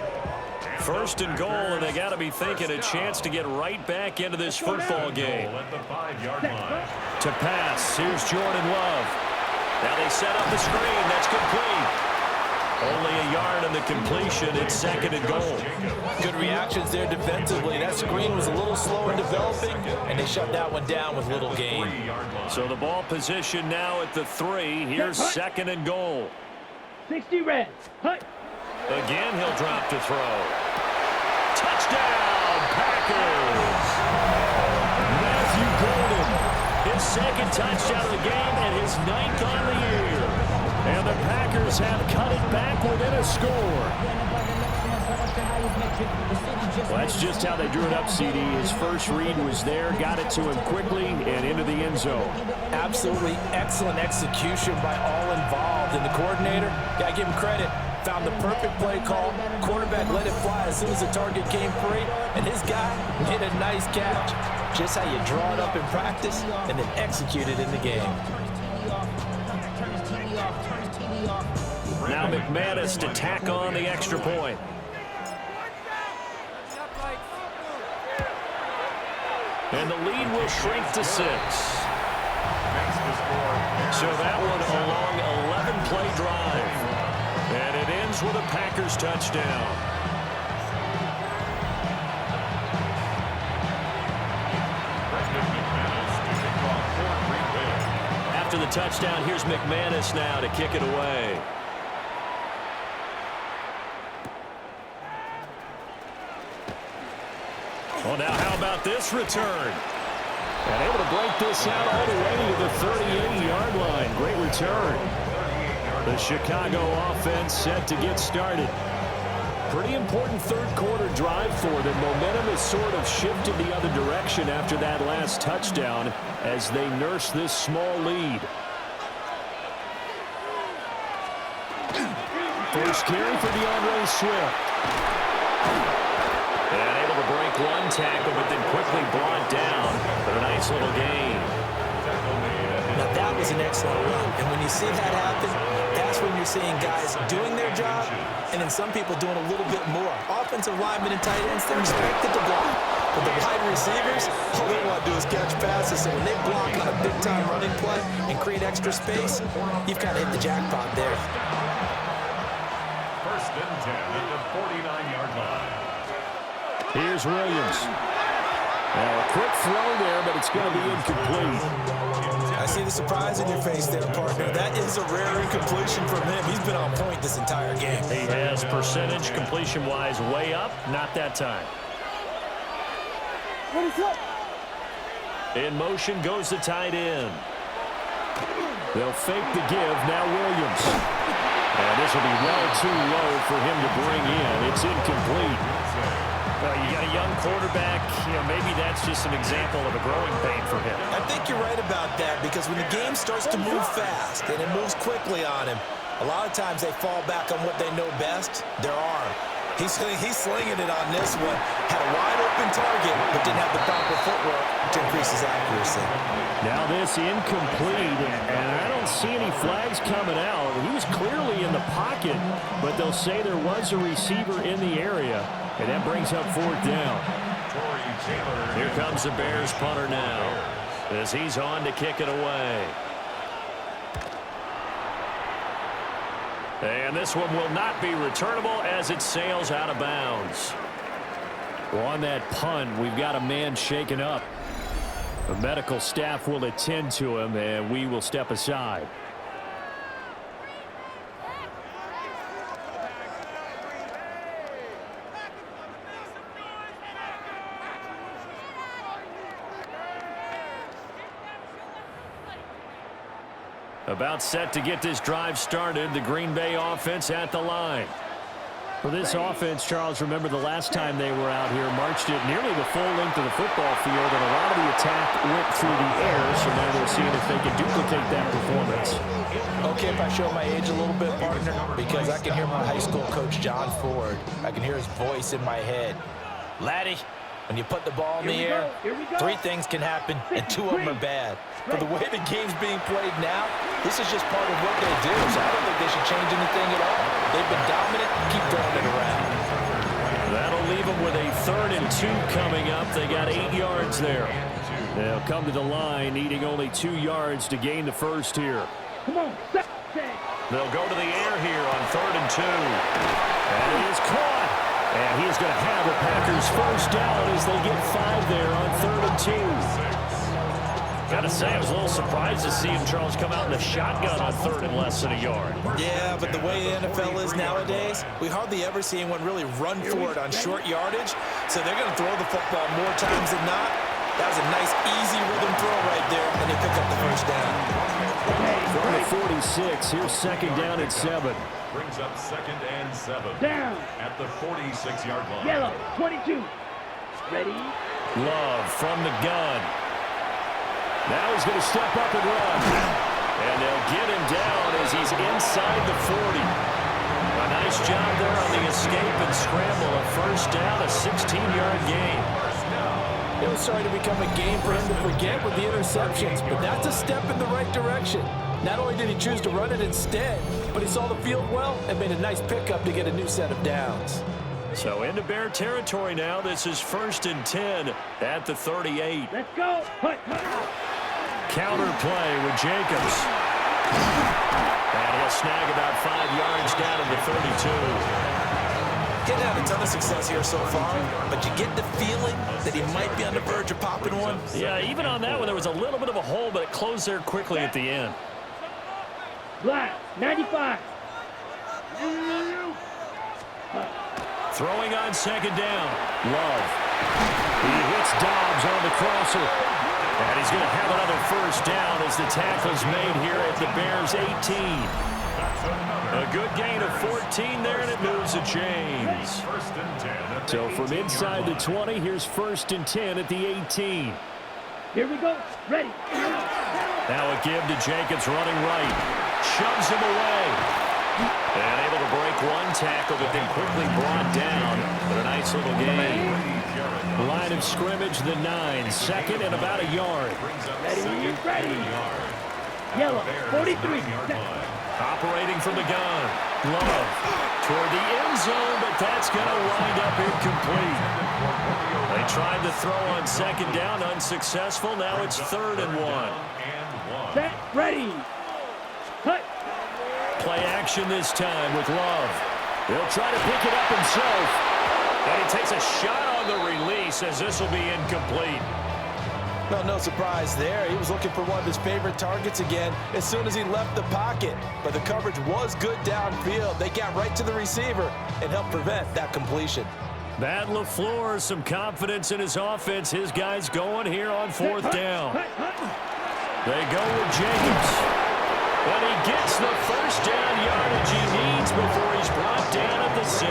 1st and goal, and they got to be thinking a chance to get right back into this football game. At the 5-yard line. To pass, here's Jordan Love. Now they set up the screen. That's complete. Only a yard on the completion. It's 2nd and goal. Good reactions there defensively. That screen was a little slow in developing, and they shut that one down with little gain. So the ball position now at the 3. Here's 2nd and goal. 60 red. Hut. Again, he'll drop to throw. Touchdown, Packers! Matthew Golden, his 2nd touchdown of the game and his 9th on the year. And the Packers have cut it back within a score. Well, that's just how they drew it up, CD. His first read was there, got it to him quickly, and into the end zone. Absolutely excellent execution by all involved. And the coordinator, got to give him credit, found the perfect play call. Quarterback let it fly as soon as the target came free, and his guy hit a nice catch. Just how you draw it up in practice and then execute it in the game. Now McManus to tack on the extra point. And the lead will shrink to 6. So that one a long 11-play drive. And it ends with a Packers touchdown. After the touchdown, here's McManus now to kick it away. Well, now how about this return? And able to break this out all the way to the 38-yard line. Great return. The Chicago offense set to get started. Pretty important third-quarter drive for them. Momentum has sort of shifted the other direction after that last touchdown as they nurse this small lead. First carry for DeAndre Swift. And able to break one tackle, but then quickly brought down for a nice little gain. Now that was an excellent run, and when you see that happen, that's when you're seeing guys doing their job, and then some people doing a little bit more. Offensive linemen and tight ends, they're expected to block. But the wide receivers, all they want to do is catch passes, so when they block on a big-time running play and create extra space, you've kind of hit the jackpot there. 1st and 10 at the 49-yard line. Here's Williams. Now a quick throw there, but it's going to be incomplete. I see the surprise in your face there, partner. That is a rare incompletion from him. He's been on point this entire game. He has percentage completion-wise way up. Not that time. In motion goes the tight end. They'll fake the give. Now Williams. And this will be well too low for him to bring in. It's incomplete. Well, you got a young quarterback. You know, maybe that's just an example of a growing pain for him. I think you're right about that, because when the game starts to move fast and it moves quickly on him, a lot of times they fall back on what they know best, their arm. He's slinging it on this one. Had a wide-open target, but didn't have the proper footwork to increase his accuracy. Now this incomplete, and I don't see any flags coming out. He was clearly in the pocket, but they'll say there was a receiver in the area, and that brings up 4th down. Here comes the Bears punter now as he's on to kick it away. And this one will not be returnable as it sails out of bounds. Well, on that punt, we've got a man shaken up. The medical staff will attend to him, and we will step aside. About set to get this drive started. The Green Bay offense at the line. For this offense, Charles, remember the last time they were out here, marched it nearly the full length of the football field, and a lot of the attack went through the air, so now they're seeing if they can duplicate that performance. Okay, if I show my age a little bit, partner, because I can hear my high school coach, John Ford. I can hear his voice in my head. Laddie, when you put the ball in the air, 3 things can happen, and 2 of them are bad. But the way the game's being played now, this is just part of what they do, so I don't think they should change anything at all. They've been dominant. Keep throwing it around. That'll leave them with a 3rd and 2 coming up. They got 8 yards there. They'll come to the line, needing only 2 yards to gain the first here. Come on, set. They'll go to the air here on 3rd and 2. And it is caught. And he's going to have the Packers first down as they get 5 there on 3rd and 2. Got to say, I was a little surprised to see him, Charles, come out in the shotgun on 3rd and less than a yard. Yeah, but the way the NFL is nowadays, we hardly ever see anyone really run for it on short yardage, so they're going to throw the football more times than not. That was a nice, easy rhythm throw right there, and they pick up the first down. From the 46, here's 2nd down and 7. Brings up 2nd and 7. Down. At the 46-yard line. Yellow, 22. Ready? Love from the gun. Now he's going to step up and run. And they'll get him down as he's inside the 40. A nice job there on the escape and scramble. A first down, a 16-yard gain. It was starting to become a game for him to forget with the interceptions, but that's a step in the right direction. Not only did he choose to run it instead, but he saw the field well and made a nice pickup to get a new set of downs. So into Bear territory now. This is 1st and 10 at the 38. Let's go. Hut. Counter play with Jacobs. And he'll snag about 5 yards down to the 32. Getting had a ton of success here so far, but you get the feeling that he might be on the verge of popping one. Yeah, even on that one, there was a little bit of a hole, but it closed there quickly at the end. Black, 95. Throwing on 2nd down. Love. He hits Dobbs on the crosser. And he's going to have another first down as the tackle's made here at the Bears' 18. A good gain of 14 there, and it moves the chains. So from inside the 20, here's 1st and 10 at the 18. Here we go. Ready. Now a give to Jacobs running right. Shoves him away. And able to break one tackle, but then quickly brought down. But a nice little gain. Line of scrimmage, the 9. 2nd and about a yard. Ready. Yellow, 43. Operating from the gun. Love toward the end zone, but that's going to wind up incomplete. They tried to throw on 2nd down, unsuccessful. Now it's 3rd and 1. Set, ready. Cut. Play action this time with Love. He'll try to pick it up himself. And he takes a shot on the release as this will be incomplete. Well, no surprise there. He was looking for one of his favorite targets again as soon as he left the pocket. But the coverage was good downfield. They got right to the receiver and helped prevent that completion. Matt LaFleur, some confidence in his offense. His guys going here on 4th down. They go with Jacobs. And he gets the first down yardage he needs before he's brought down at the 6.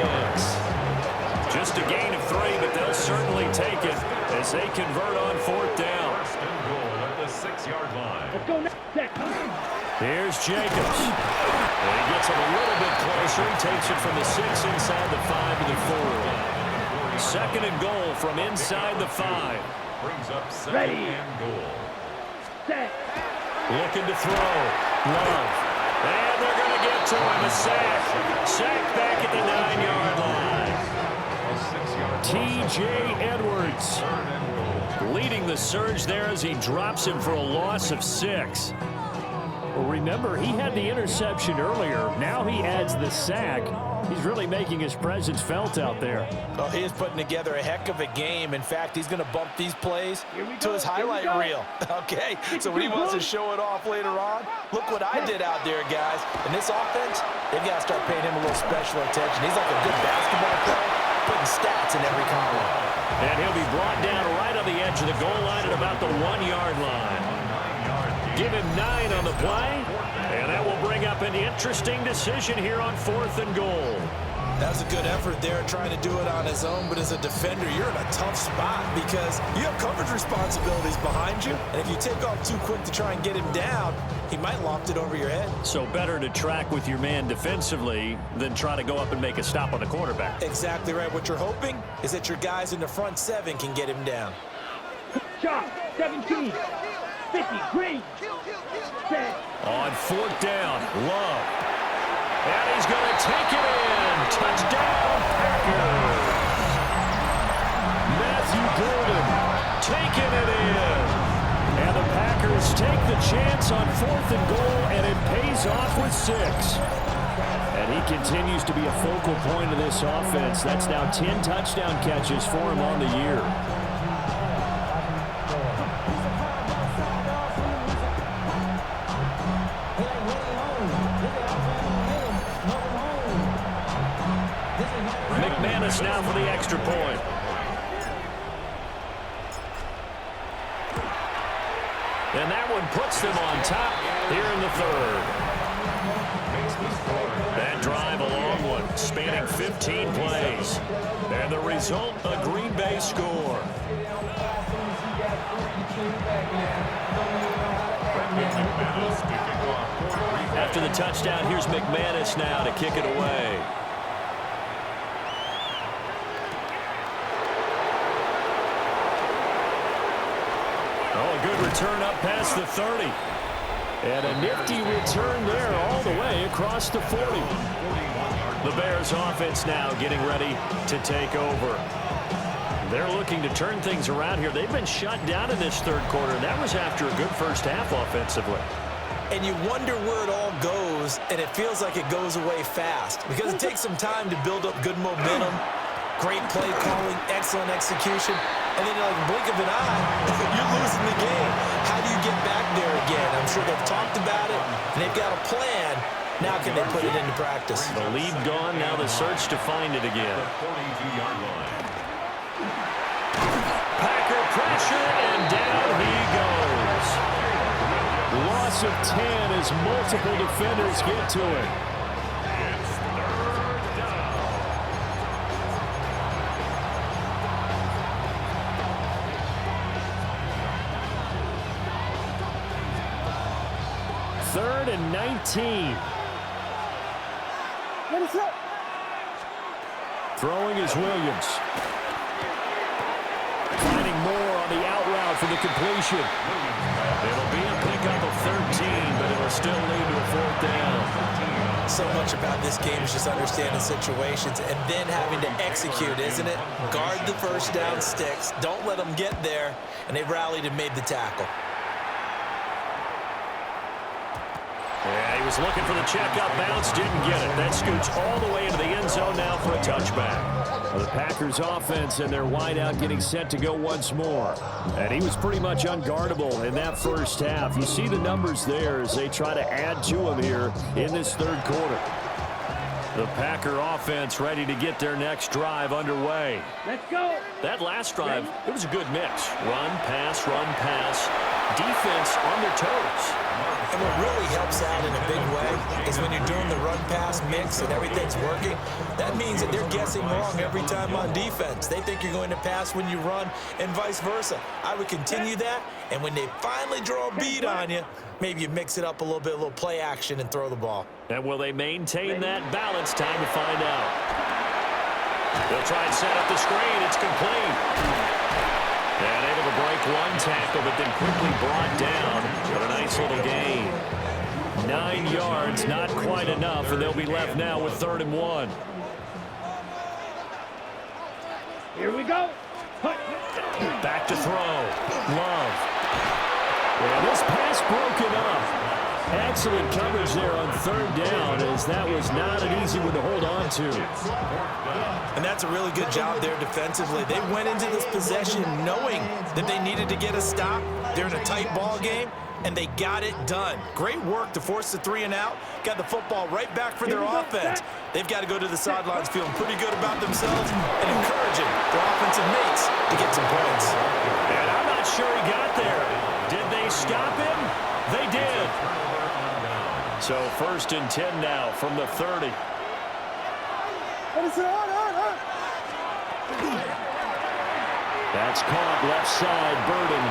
Just a gain of 3, but they'll certainly take it as they convert on 4th down. 1st and goal at the 6-yard line. Let's go next. Here's Jacobs. And he gets him a little bit closer. He takes it from the 6 inside the 5 to the 4. 2nd and goal from inside the 5. Brings up 2nd Ready. and goal. Set. Looking to throw. Love. And they're going to get to him. A sack. Sack back at the 9-yard line. T.J. Edwards leading the surge there as he drops him for a loss of 6. Well, remember, he had the interception earlier. Now he adds the sack. He's really making his presence felt out there. Well, he is putting together a heck of a game. In fact, he's going to bump these plays to his highlight reel. Okay, so when he wants to show it off later on, look what I did out there, guys. In this offense, they've got to start paying him a little special attention. He's like a good basketball player, putting stats in every column. And he'll be brought down right on the edge of the goal line at about the 1-yard line. Give him 9 on the play, and that will bring up an interesting decision here on 4th and goal. That's a good effort there, trying to do it on his own, but as a defender, you're in a tough spot because you have coverage responsibilities behind you, and if you take off too quick to try and get him down, he might loft it over your head. So better to track with your man defensively than try to go up and make a stop on the quarterback. Exactly right. What you're hoping is that your guys in the front seven can get him down. Shot, 17, 50, green, set. On fourth down, Love. And he's going to take it in. Touchdown, Packers. Matthew Golden taking it in. And the Packers take the chance on 4th and goal, and it pays off with 6. And he continues to be a focal point of this offense. That's now 10 touchdown catches for him on the year. McManus now for the extra point. And that one puts them on top here in the third. That drive, a long one, spanning 15 plays. And the result, a Green Bay score. After the touchdown, here's McManus now to kick it away. Good return up past the 30. And a nifty return there all the way across the 40. The Bears offense now getting ready to take over. They're looking to turn things around here. They've been shut down in this third quarter, and that was after a good first half offensively. And you wonder where it all goes, and it feels like it goes away fast because it takes some time to build up good momentum, great play calling, excellent execution. And then, like, blink of an eye, you're losing the game. How do you get back there again? I'm sure they've talked about it, and they've got a plan. Now can they put it into practice? The lead gone, now the search to find it again. Packer pressure, and down he goes. Loss of 10 as multiple defenders get to it. Third and 19. Throwing is Williams. Finding more on the out route for the completion. It'll be a pickup of 13, but it'll still lead to a 4th down. So much about this game is just understanding situations and then having to execute, isn't it? Guard the first down sticks. Don't let them get there. And they rallied and made the tackle. Yeah, he was looking for the check-up bounce, didn't get it. That scoots all the way into the end zone now for a touchback. The Packers offense and their wideout getting set to go once more. And he was pretty much unguardable in that first half. You see the numbers there as they try to add to him here in this third quarter. The Packer offense ready to get their next drive underway. Let's go. That last drive, it was a good mix. Run, pass, defense on their toes. And what really helps out in a big way is when you're doing the run-pass mix and everything's working, that means that they're guessing wrong every time on defense. They think you're going to pass when you run and vice versa. I would continue that, and when they finally draw a bead on you, maybe you mix it up a little bit, a little play action, and throw the ball. And will they maintain that balance? Time to find out. They'll try and set up the screen. It's complete. And able to break one tackle, but then quickly brought down. But a nice little gain. 9 yards, not quite enough, and they'll be left now with 3rd and 1. Here we go. Back to throw. Love. And this pass broken up. Excellent coverage there on 3rd down, as that was not an easy one to hold on to. And that's a really good job there defensively. They went into this possession knowing that they needed to get a stop. They're in a tight ball game, and they got it done. Great work to force the 3 and out. Got the football right back for their offense. They've got to go to the sidelines feeling pretty good about themselves and encouraging their offensive mates to get some points. And I'm not sure he got there. Did they stop him? They did. So 1st and 10 now from the 30. That's caught left side, Burden.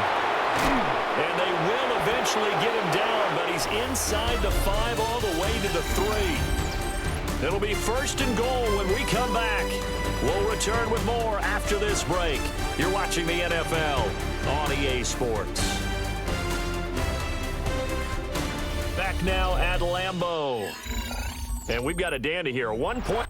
And they will eventually get him down, but he's inside the 5 all the way to the 3. It'll be 1st and goal when we come back. We'll return with more after this break. You're watching the NFL on EA Sports. Back now at Lambeau. And we've got a dandy here. 1 point.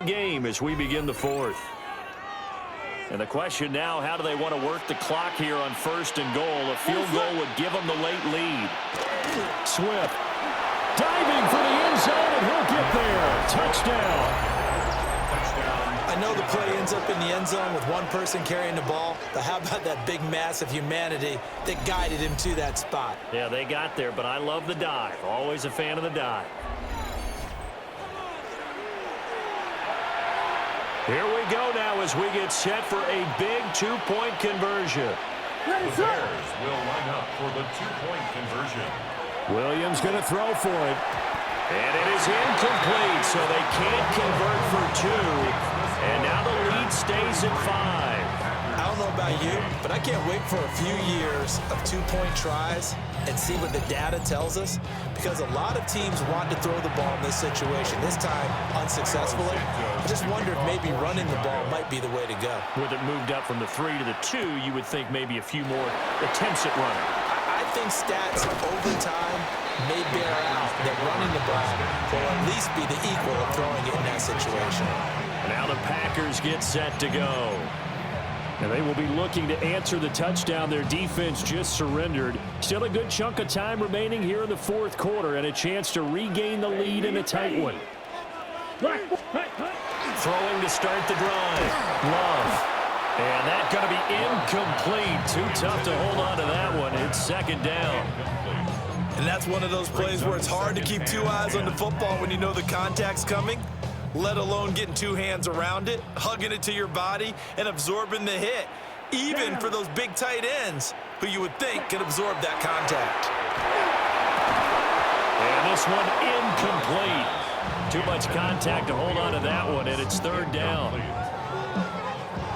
game as we begin the fourth. And the question now, how do they want to work the clock here on 1st and goal? A field goal would give them the late lead. Swift diving for the end zone, and he'll get there. Touchdown. I know the play ends up in the end zone with one person carrying the ball, but how about that big mass of humanity that guided him to that spot? Yeah, they got there, but I love the dive. Always a fan of the dive. Here we go now as we get set for a big two-point conversion. The Bears will line up for the two-point conversion. Williams going to throw for it. And it is incomplete, so they can't convert for two. And now the lead stays at 5. I don't know about you, but I can't wait for a few years of two-point tries and see what the data tells us, because a lot of teams want to throw the ball in this situation, this time unsuccessfully. I just wonder if maybe running the ball might be the way to go. With it moved up from the 3 to the 2, you would think maybe a few more attempts at running. I think stats over time may bear out that running the ball will at least be the equal of throwing it in that situation. Now the Packers get set to go. And they will be looking to answer the touchdown their defense just surrendered. Still a good chunk of time remaining here in the fourth quarter and a chance to regain the lead in a tight one. Throwing to start the drive. Love. And that's going to be incomplete. Too tough to hold on to that one. It's 2nd down. And that's one of those plays where it's hard to keep two eyes on the football when you know the contact's coming, let alone getting two hands around it, hugging it to your body, and absorbing the hit, even for those big tight ends who you would think can absorb that contact. And this one incomplete. Too much contact to hold on to that one, and it's 3rd down.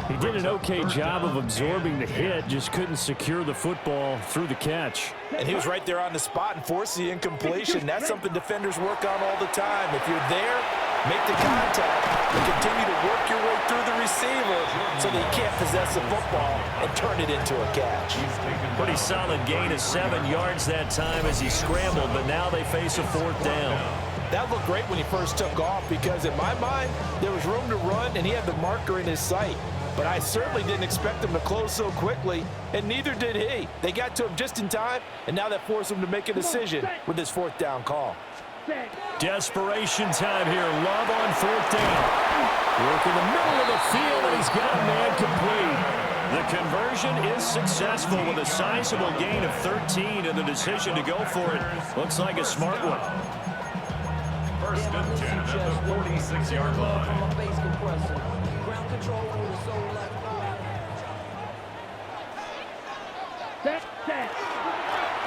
He did an okay job of absorbing the hit, just couldn't secure the football through the catch. And he was right there on the spot and forced the incompletion. That's something defenders work on all the time. If you're there, make the contact and continue to work your way through the receiver so that he can't possess the football and turn it into a catch. Pretty solid gain of 7 yards that time as he scrambled, but now they face a 4th down. That looked great when he first took off because in my mind, there was room to run and he had the marker in his sight. But I certainly didn't expect him to close so quickly, and neither did he. They got to him just in time, and now that forced him to make a decision with his 4th down call. Desperation time here. Love on 4th down. Work in the middle of the field, and he's got a man complete. The conversion is successful with a sizable gain of 13, and the decision to go for it looks like a smart one. 1st and 10 at the 46-yard line.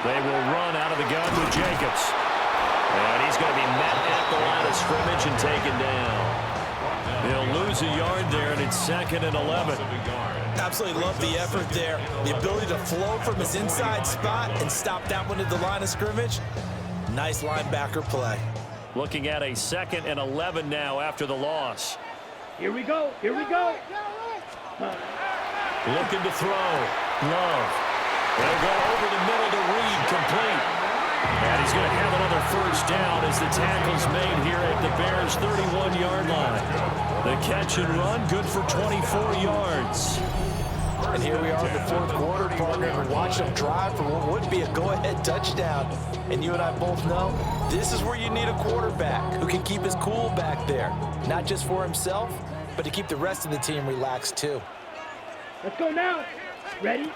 They will run out of the gun with Jacobs. And he's going to be met at the line of scrimmage and taken down. They'll lose a yard there, and it's 2nd and 11. Absolutely love the effort there. The ability to flow from his inside spot and stop that one at the line of scrimmage. Nice linebacker play. Looking at a 2nd and 11 now after the loss. Here we go. Here we go. Looking to throw. Love. They'll go over the middle to Reed, complete. And he's going to have another 1st down as the tackle's made here at the Bears' 31-yard line. The catch and run, good for 24 yards. And here we are in the 4th quarter, partner, and watch them drive for what would be a go-ahead touchdown. And you and I both know this is where you need a quarterback who can keep his cool back there, not just for himself, but to keep the rest of the team relaxed too. Let's go now. Ready?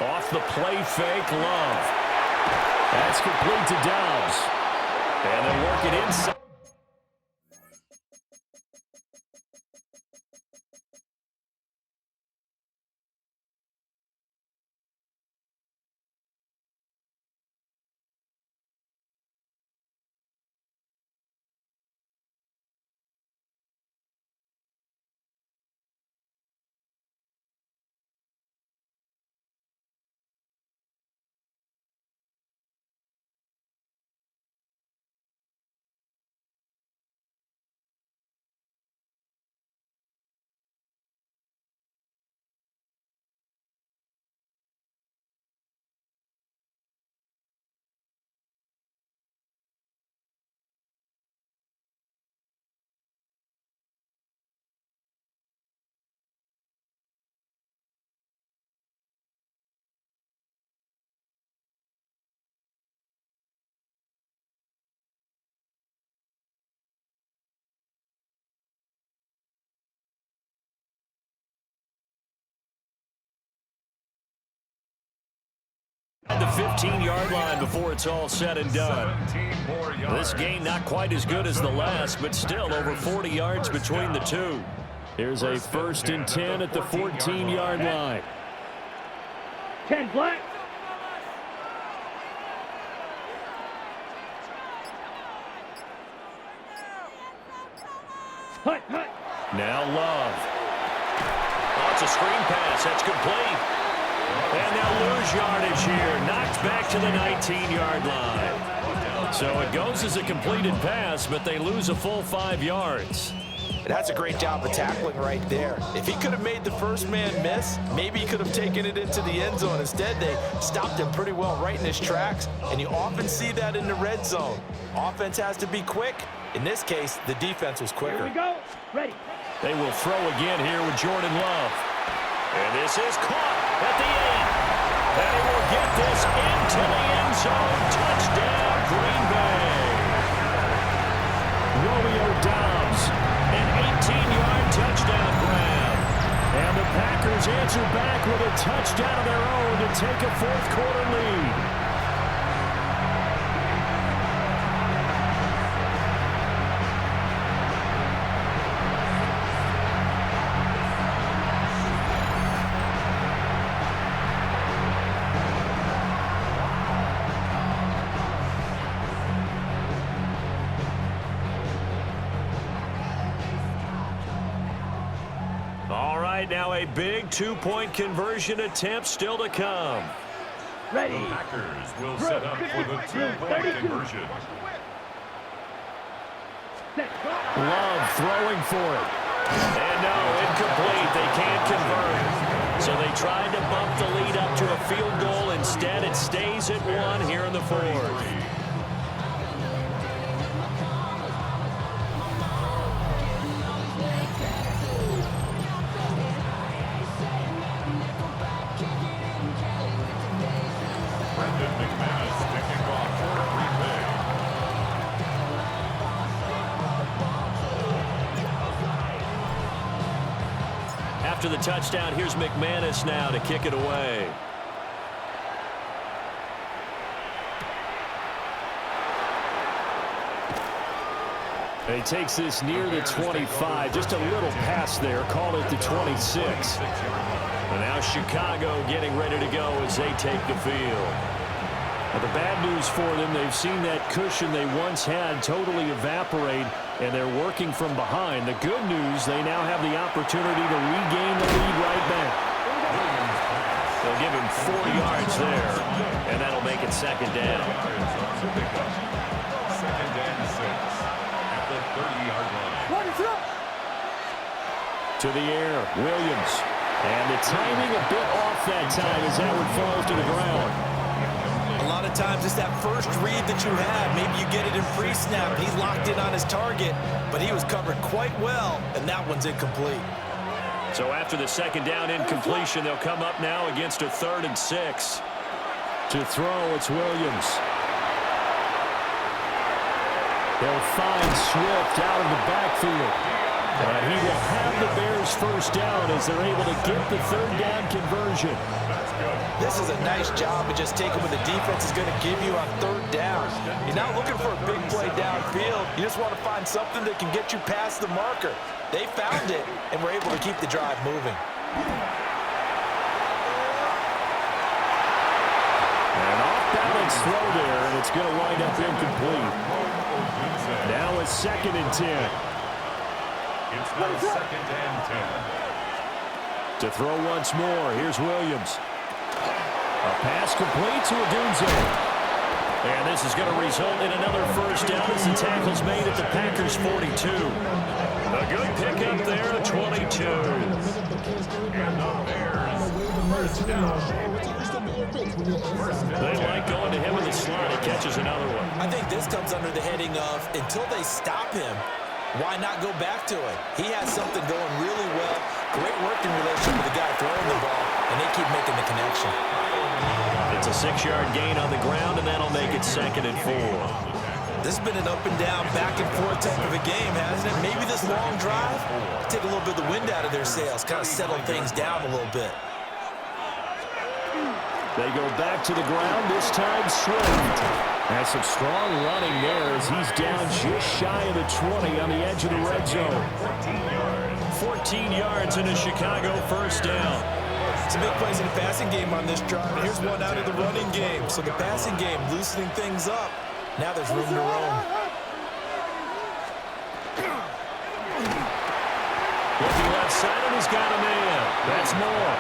Off the play fake, Love. That's complete to Dobbs. And they work it inside. 15-yard line before it's all said and done. This game not quite as good as the last, but still over 40 yards between the two. Here's a 1st and 10 at the 14-yard line. 10 black. Hut, hut. Now Love. Oh, it's a screen pass. That's complete. And they'll lose yardage here. Knocked back to the 19-yard line. So it goes as a completed pass, but they lose a full 5 yards. That's a great job of tackling right there. If he could have made the first man miss, maybe he could have taken it into the end zone. Instead, they stopped him pretty well right in his tracks, and you often see that in the red zone. Offense has to be quick. In this case, the defense was quicker. Here we go. Ready. They will throw again here with Jordan Love. And this is caught at the 8. And he will get this into the end zone. Touchdown, Green Bay. Romeo Doubs, an 18-yard touchdown grab. And the Packers answer back with a touchdown of their own to take a fourth-quarter lead. Now a big two-point conversion attempt still to come. Ready. The Packers will set up for the two-point conversion. Love throwing for it. And no, incomplete. They can't convert. So they tried to bump the lead up to a field goal. Instead, it stays at 1 here in the 4th. After the touchdown, here's McManus now to kick it away. He takes this near the 25. Just a little pass there. Called it the 26. And now Chicago getting ready to go as they take the field. Now the bad news for them, they've seen that cushion they once had totally evaporate, and they're working from behind. The good news, they now have the opportunity to regain the lead right back. They'll give him 4 yards there, and that'll make it 2nd down. 2nd and 6 at the 30-yard line. To the air, Williams. And the timing a bit off that time as that one falls to the ground. A lot of times it's that first read that you have. Maybe you get it in pre-snap. He's locked in on his target, but he was covered quite well, and that one's incomplete. So after the 2nd down incompletion, they'll come up now against a 3rd and 6. To throw, it's Williams. They'll find Swift out of the backfield. And he will have the Bears first down as they're able to get the 3rd down conversion. This is a nice job of just taking what the defense is going to give you on 3rd down. You're not looking for a big play downfield. You just want to find something that can get you past the marker. They found it, and were able to keep the drive moving. An off-balance throw there, and it's going to wind up incomplete. Now it's 2nd and 10. It's now 2nd and 10. To throw once more, here's Williams. A pass complete to Odunze. And this is going to result in another first down as the tackle's made at the Packers' 42. A good pickup there at 22. And the Bears first down. They like going to him in the slot. He catches another one. I think this comes under the heading of, until they stop him, why not go back to it? He has something going really well. Great working relationship with the guy throwing the ball, and they keep making the connection. It's a 6-yard gain on the ground, and that'll make it 2nd and 4. This has been an up and down, back and forth type of a game, hasn't it? Maybe this long drive, take a little bit of the wind out of their sails, kind of settle things down a little bit. They go back to the ground, this time Swift. That's some strong running there as he's down just shy of the 20 on the edge of the red zone. 14 yards in a Chicago first down. Some big plays in the passing game on this drive. And here's one out of the running game. So the passing game loosening things up. Now there's room to roam. Looking left side, and he's got a man. That's more.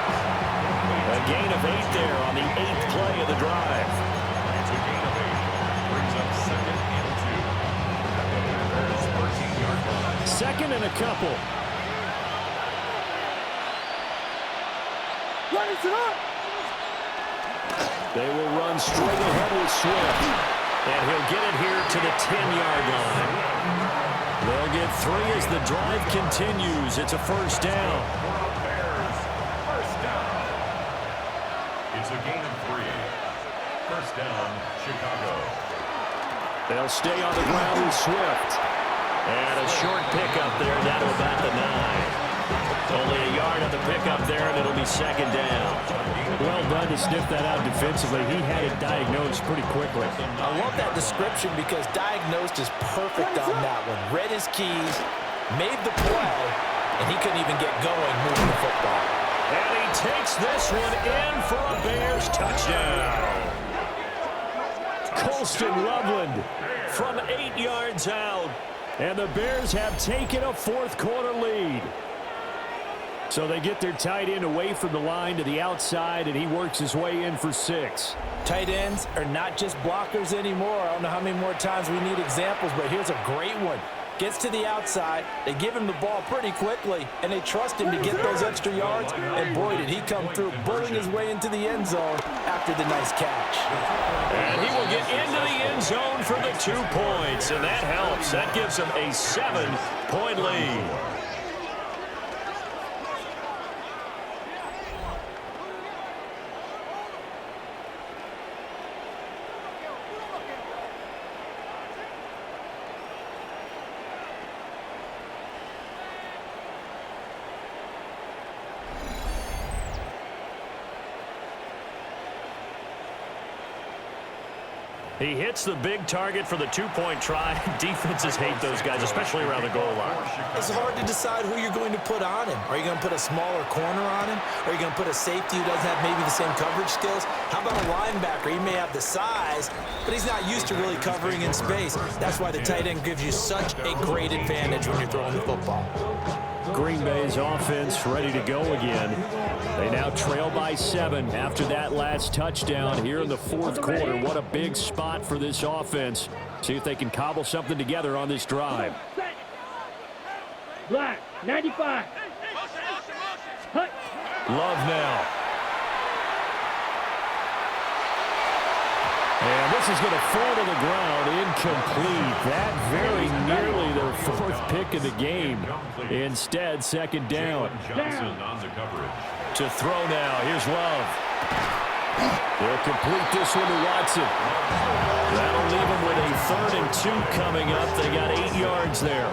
A gain of 8 there on the 8th play of the drive. It's a gain of 8. Brings up 2nd and 2. There's 14-yard line. 2nd and a couple. They will run straight ahead with Swift. And he'll get it here to the 10-yard line. They'll get 3 as the drive continues. It's a first down. Bears, first down. It's a gain of 3. First down, Chicago. They'll stay on the ground with Swift. And a short pickup there. That'll about the 9. Only a yard on the pickup there, and it'll be second down. Well done to sniff that out defensively. He had it diagnosed pretty quickly. I love that description because diagnosed is perfect on that one. Read his keys, made the play, and he couldn't even get going moving the football. And he takes this one in for a Bears touchdown. Colston Loveland from 8 yards out. And the Bears have taken a fourth-quarter lead. So they get their tight end away from the line to the outside, and he works his way in for 6. Tight ends are not just blockers anymore. I don't know how many more times we need examples, but here's a great one. Gets to the outside, they give him the ball pretty quickly, and they trust him to get those extra yards, and boy, did he come through, bullying his way into the end zone after the nice catch. And he will get into the end zone for the 2 points, and that helps. That gives him a 7-point lead. He hits the big target for the 2-point try. Defenses hate those guys, especially around the goal line. It's hard to decide who you're going to put on him. Are you going to put a smaller corner on him? Or are you going to put a safety who doesn't have maybe the same coverage skills? How about a linebacker? He may have the size, but he's not used to really covering in space. That's why the tight end gives you such a great advantage when you're throwing the football. Green Bay's offense ready to go again. They now trail by 7 after that last touchdown here in the fourth quarter. What a big spot for this offense. See if they can cobble something together on this drive. Black, 95. Hut. Love now. And this is going to fall to the ground, incomplete. That very nearly their 4th pick of the game. Instead, second down. Johnson on the coverage. To throw now, here's Love. They'll complete this one to Watson. That'll leave him with a 3rd and 2 coming up. They got 8 yards there.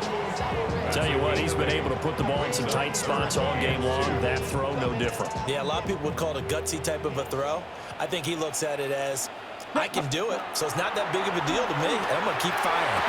Tell you what, he's been able to put the ball in some tight spots all game long. That throw, no different. Yeah, a lot of people would call it a gutsy type of a throw. I think he looks at it as, I can do it, so it's not that big of a deal to me, and I'm going to keep firing.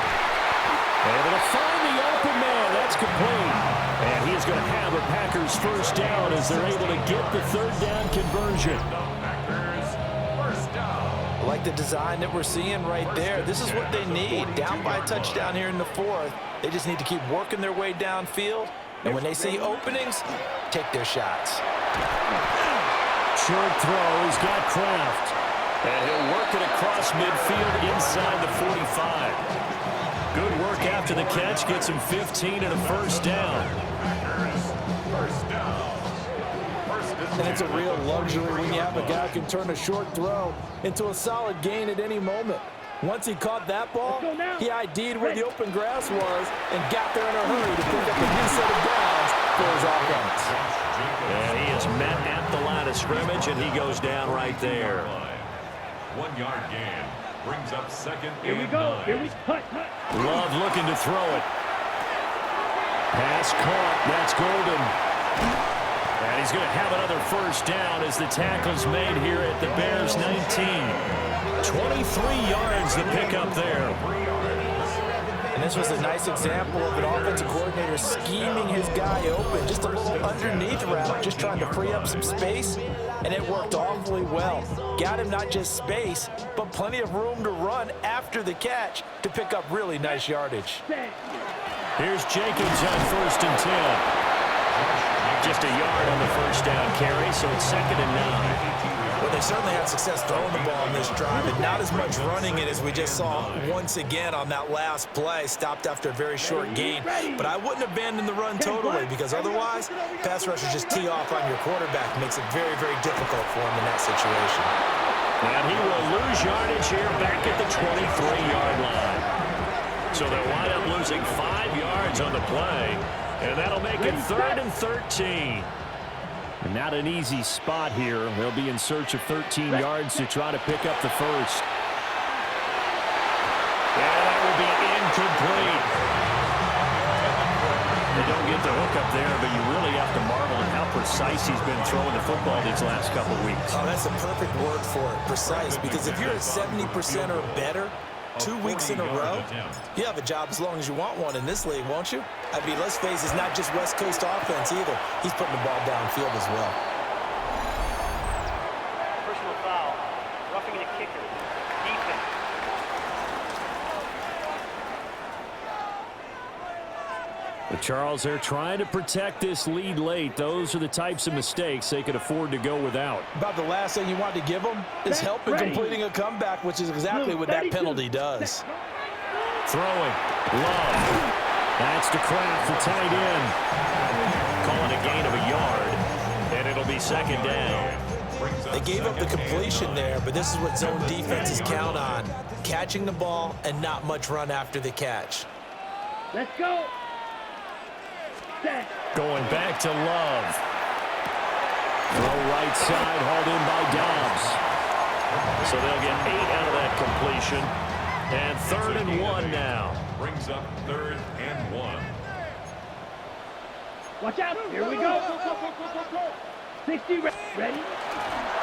Able to find the open man. That's complete. And he is going to have a Packers first down as they're able to get the 3rd down conversion. Packers, first down. I like the design that we're seeing right there. This is what they need. Down by a touchdown here in the 4th. They just need to keep working their way downfield. And when they see openings, take their shots. Short throw. He's got Kraft. And he'll work it across midfield inside the 45. Good work after the catch. Gets him 15 and a first down. First down. And it's a real luxury when you have a guy who can turn a short throw into a solid gain at any moment. Once he caught that ball, he ID'd where the open grass was and got there in a hurry to pick up a new set of downs for his offense. And he is met at the line of scrimmage, and he goes down right there. 1 yard gain. Brings up 2nd and 9. Here we go. Here we hut. Love looking to throw it. Pass caught. That's Golden. And he's going to have another first down as the tackle's made here at the Bears 19. 23 yards to pick up there. And this was a nice example of an offensive coordinator scheming his guy open. Just a little underneath route, just trying to free up some space, and it worked awfully well. Got him not just space, but plenty of room to run after the catch to pick up really nice yardage. Here's Jacobs on 1st and 10. Just a yard on the first down carry, so it's 2nd and 9. Well, they certainly had success throwing the ball on this drive, and not as much running it as we just saw once again on that last play. Stopped after a very short gain. But I wouldn't abandon the run totally, because otherwise, pass rushers just tee off on your quarterback. It makes it very, very difficult for him in that situation. And he will lose yardage here back at the 23-yard line. So they'll wind up losing 5 yards on the play, and that'll make it 3rd and 13. And not an easy spot here. They'll be in search of 13 yards to try to pick up the first. And that will be incomplete. They don't get the hook up there, but you really have to marvel at how precise he's been throwing the football these last couple weeks. Oh, that's a perfect word for it, precise, because if you're at 70% or better 2 weeks in a row, you have a job as long as you want one in this league, won't you? I mean, let's face it, it's not just West Coast offense either. He's putting the ball downfield as well. Personal foul. Roughing the kicker. Defense. The Charles, they're trying to protect this lead late. Those are the types of mistakes they could afford to go without. About the last thing you want to give them is help in completing a comeback, which is exactly what that penalty does. Throwing. Love. That's to Kraft, the tight end. Calling a gain of a yard, and it'll be 2nd down. They gave up the completion there, but this is what zone defenses count on. Catching the ball and not much run after the catch. Let's go. Going back to Love. Throw right side, hauled in by Dobbs. So they'll get 8 out of that completion. And 3rd and 1 now. Brings up 3rd and 1. Watch out. Here we go. 60 ready.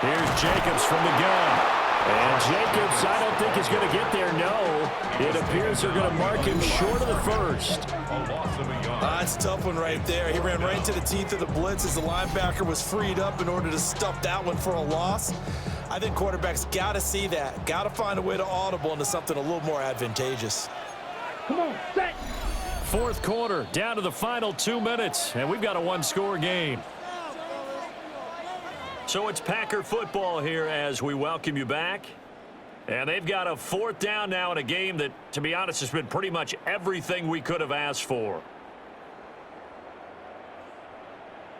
Here's Jacobs from the gun. And Jacobs, I don't think is going to get there, no. It appears they're going to mark him short of the first. A loss of a yard. That's a tough one right there. He ran right into the teeth of the blitz as the linebacker was freed up in order to stuff that one for a loss. I think quarterbacks got to see that. Got to find a way to audible into something a little more advantageous. Come on, set. 4th quarter, down to the final 2 minutes, and we've got a 1-score game. So it's Packer football here as we welcome you back. And they've got a 4th down now in a game that, to be honest, has been pretty much everything we could have asked for.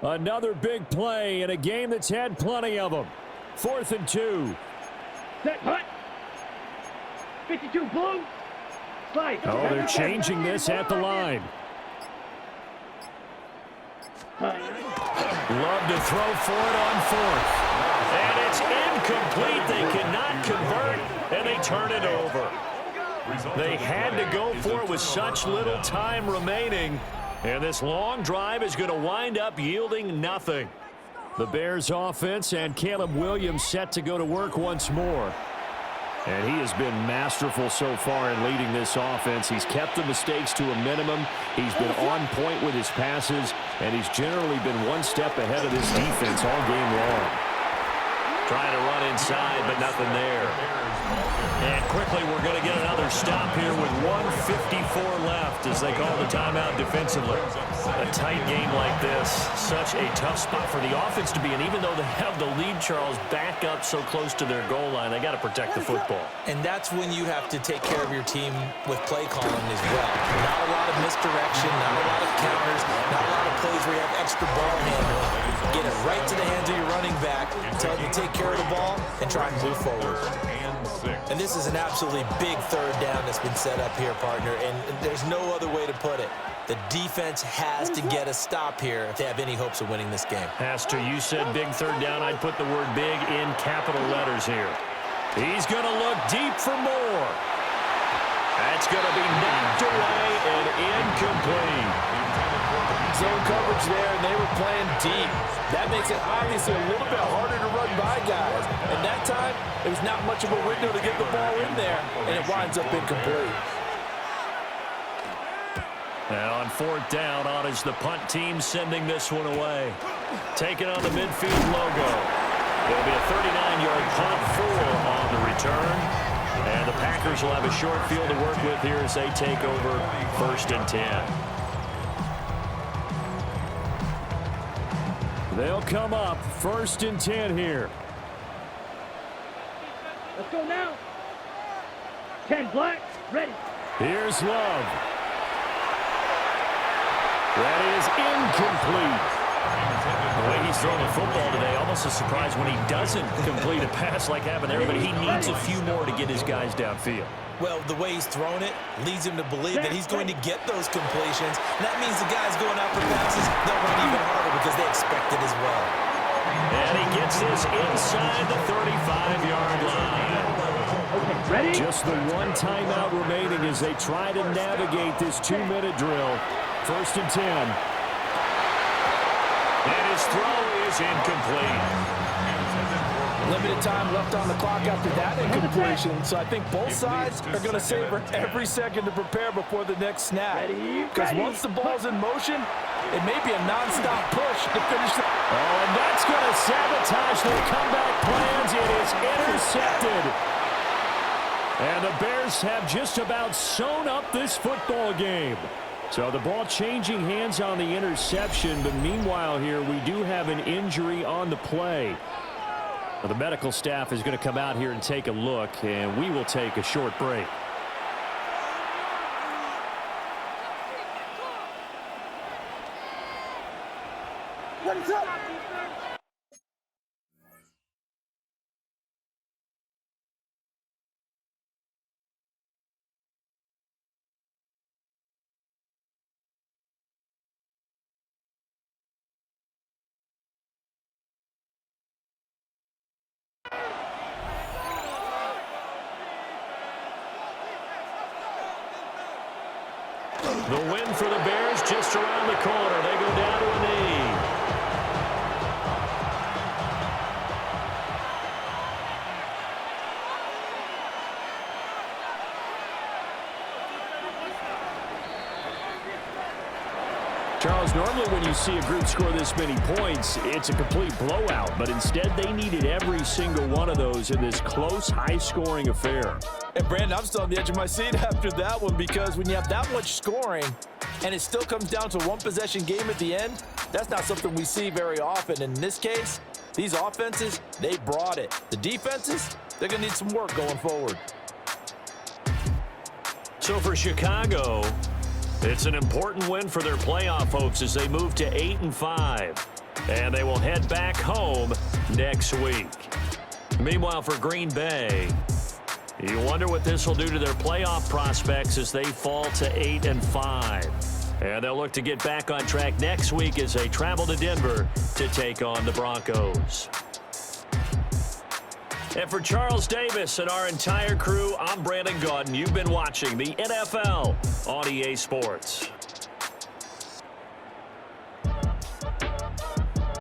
Another big play in a game that's had plenty of them. 4th and 2. Set, hut. 52 blue. Slide. Oh, they're changing this at the line. Love to throw for it on 4th. And it's incomplete. They cannot convert, and they turn it over. They had to go for it with such little time remaining. And this long drive is going to wind up yielding nothing. The Bears offense and Caleb Williams set to go to work once more. And he has been masterful so far in leading this offense. He's kept the mistakes to a minimum. He's been on point with his passes, and he's generally been one step ahead of this defense all game long. Trying to run inside, but nothing there. And quickly, we're going to get another stop here with 1:54 left as they call the timeout defensively. A tight game like this, such a tough spot for the offense to be in. Even though they have the lead, Charles, back up so close to their goal line, they got to protect the football. And that's when you have to take care of your team with play calling as well. Not a lot of misdirection, not a lot of counters, not a lot of plays where you have extra ball handling. Get it right to the hands of your running back, tell them to take care of the ball, and try and move forward. And this is an absolutely big 3rd down that's been set up here, partner, and there's no other way to put it. The defense has to get a stop here if they have any hopes of winning this game. Pastor, you said big 3rd down. I'd put the word big in capital letters here. He's going to look deep for more. That's going to be knocked away and incomplete. Zone coverage coverage there, and they were playing deep. That makes it obviously a little bit harder to run by guys. And that time, there's not much of a window to get the ball in there, and it winds up incomplete. And on 4th down, on is the punt team sending this one away. Taking on the midfield logo. It'll be a 39-yard punt, 4 on the return. And the Packers will have a short field to work with here as they take over 1st and 10. They'll come up 1st and 10 here. Let's go now. 10 black, ready. Here's Love. That is incomplete. The way he's throwing the football today, almost a surprise when he doesn't complete a pass like happened there, but he needs a few more to get his guys downfield. Well, the way he's thrown it leads him to believe that he's going to get those completions. And that means the guys going out for passes, they'll run even harder because they expect it as well. And he gets this inside the 35-yard line. Okay, ready? Just the one timeout remaining as they try to navigate this 2-minute drill. 1st and 10. And his throw is incomplete. Limited time left on the clock after that incompletion, so I think both sides are going to savor every second to prepare before the next snap. Because once the ball's in motion, it may be a nonstop push to finish the... Oh, and that's going to sabotage their comeback plans. It is intercepted. And the Bears have just about sewn up this football game. So the ball changing hands on the interception, but meanwhile here we do have an injury on the play. Well, the medical staff is going to come out here and take a look, and we will take a short break. What's up? The win for the Bears just around the corner. They go down to a knee. Charles, normally when you see a group score this many points, it's a complete blowout. But instead, they needed every single one of those in this close, high-scoring affair. And Brandon, I'm still on the edge of my seat after that one because when you have that much scoring and it still comes down to a one-possession game at the end, that's not something we see very often. In this case, these offenses, they brought it. The defenses, they're going to need some work going forward. So for Chicago, it's an important win for their playoff hopes as they move to 8-5. And they will head back home next week. Meanwhile, for Green Bay, you wonder what this will do to their playoff prospects as they fall to 8-5. And they'll look to get back on track next week as they travel to Denver to take on the Broncos. And for Charles Davis and our entire crew, I'm Brandon Gaudin. You've been watching the NFL on EA Sports.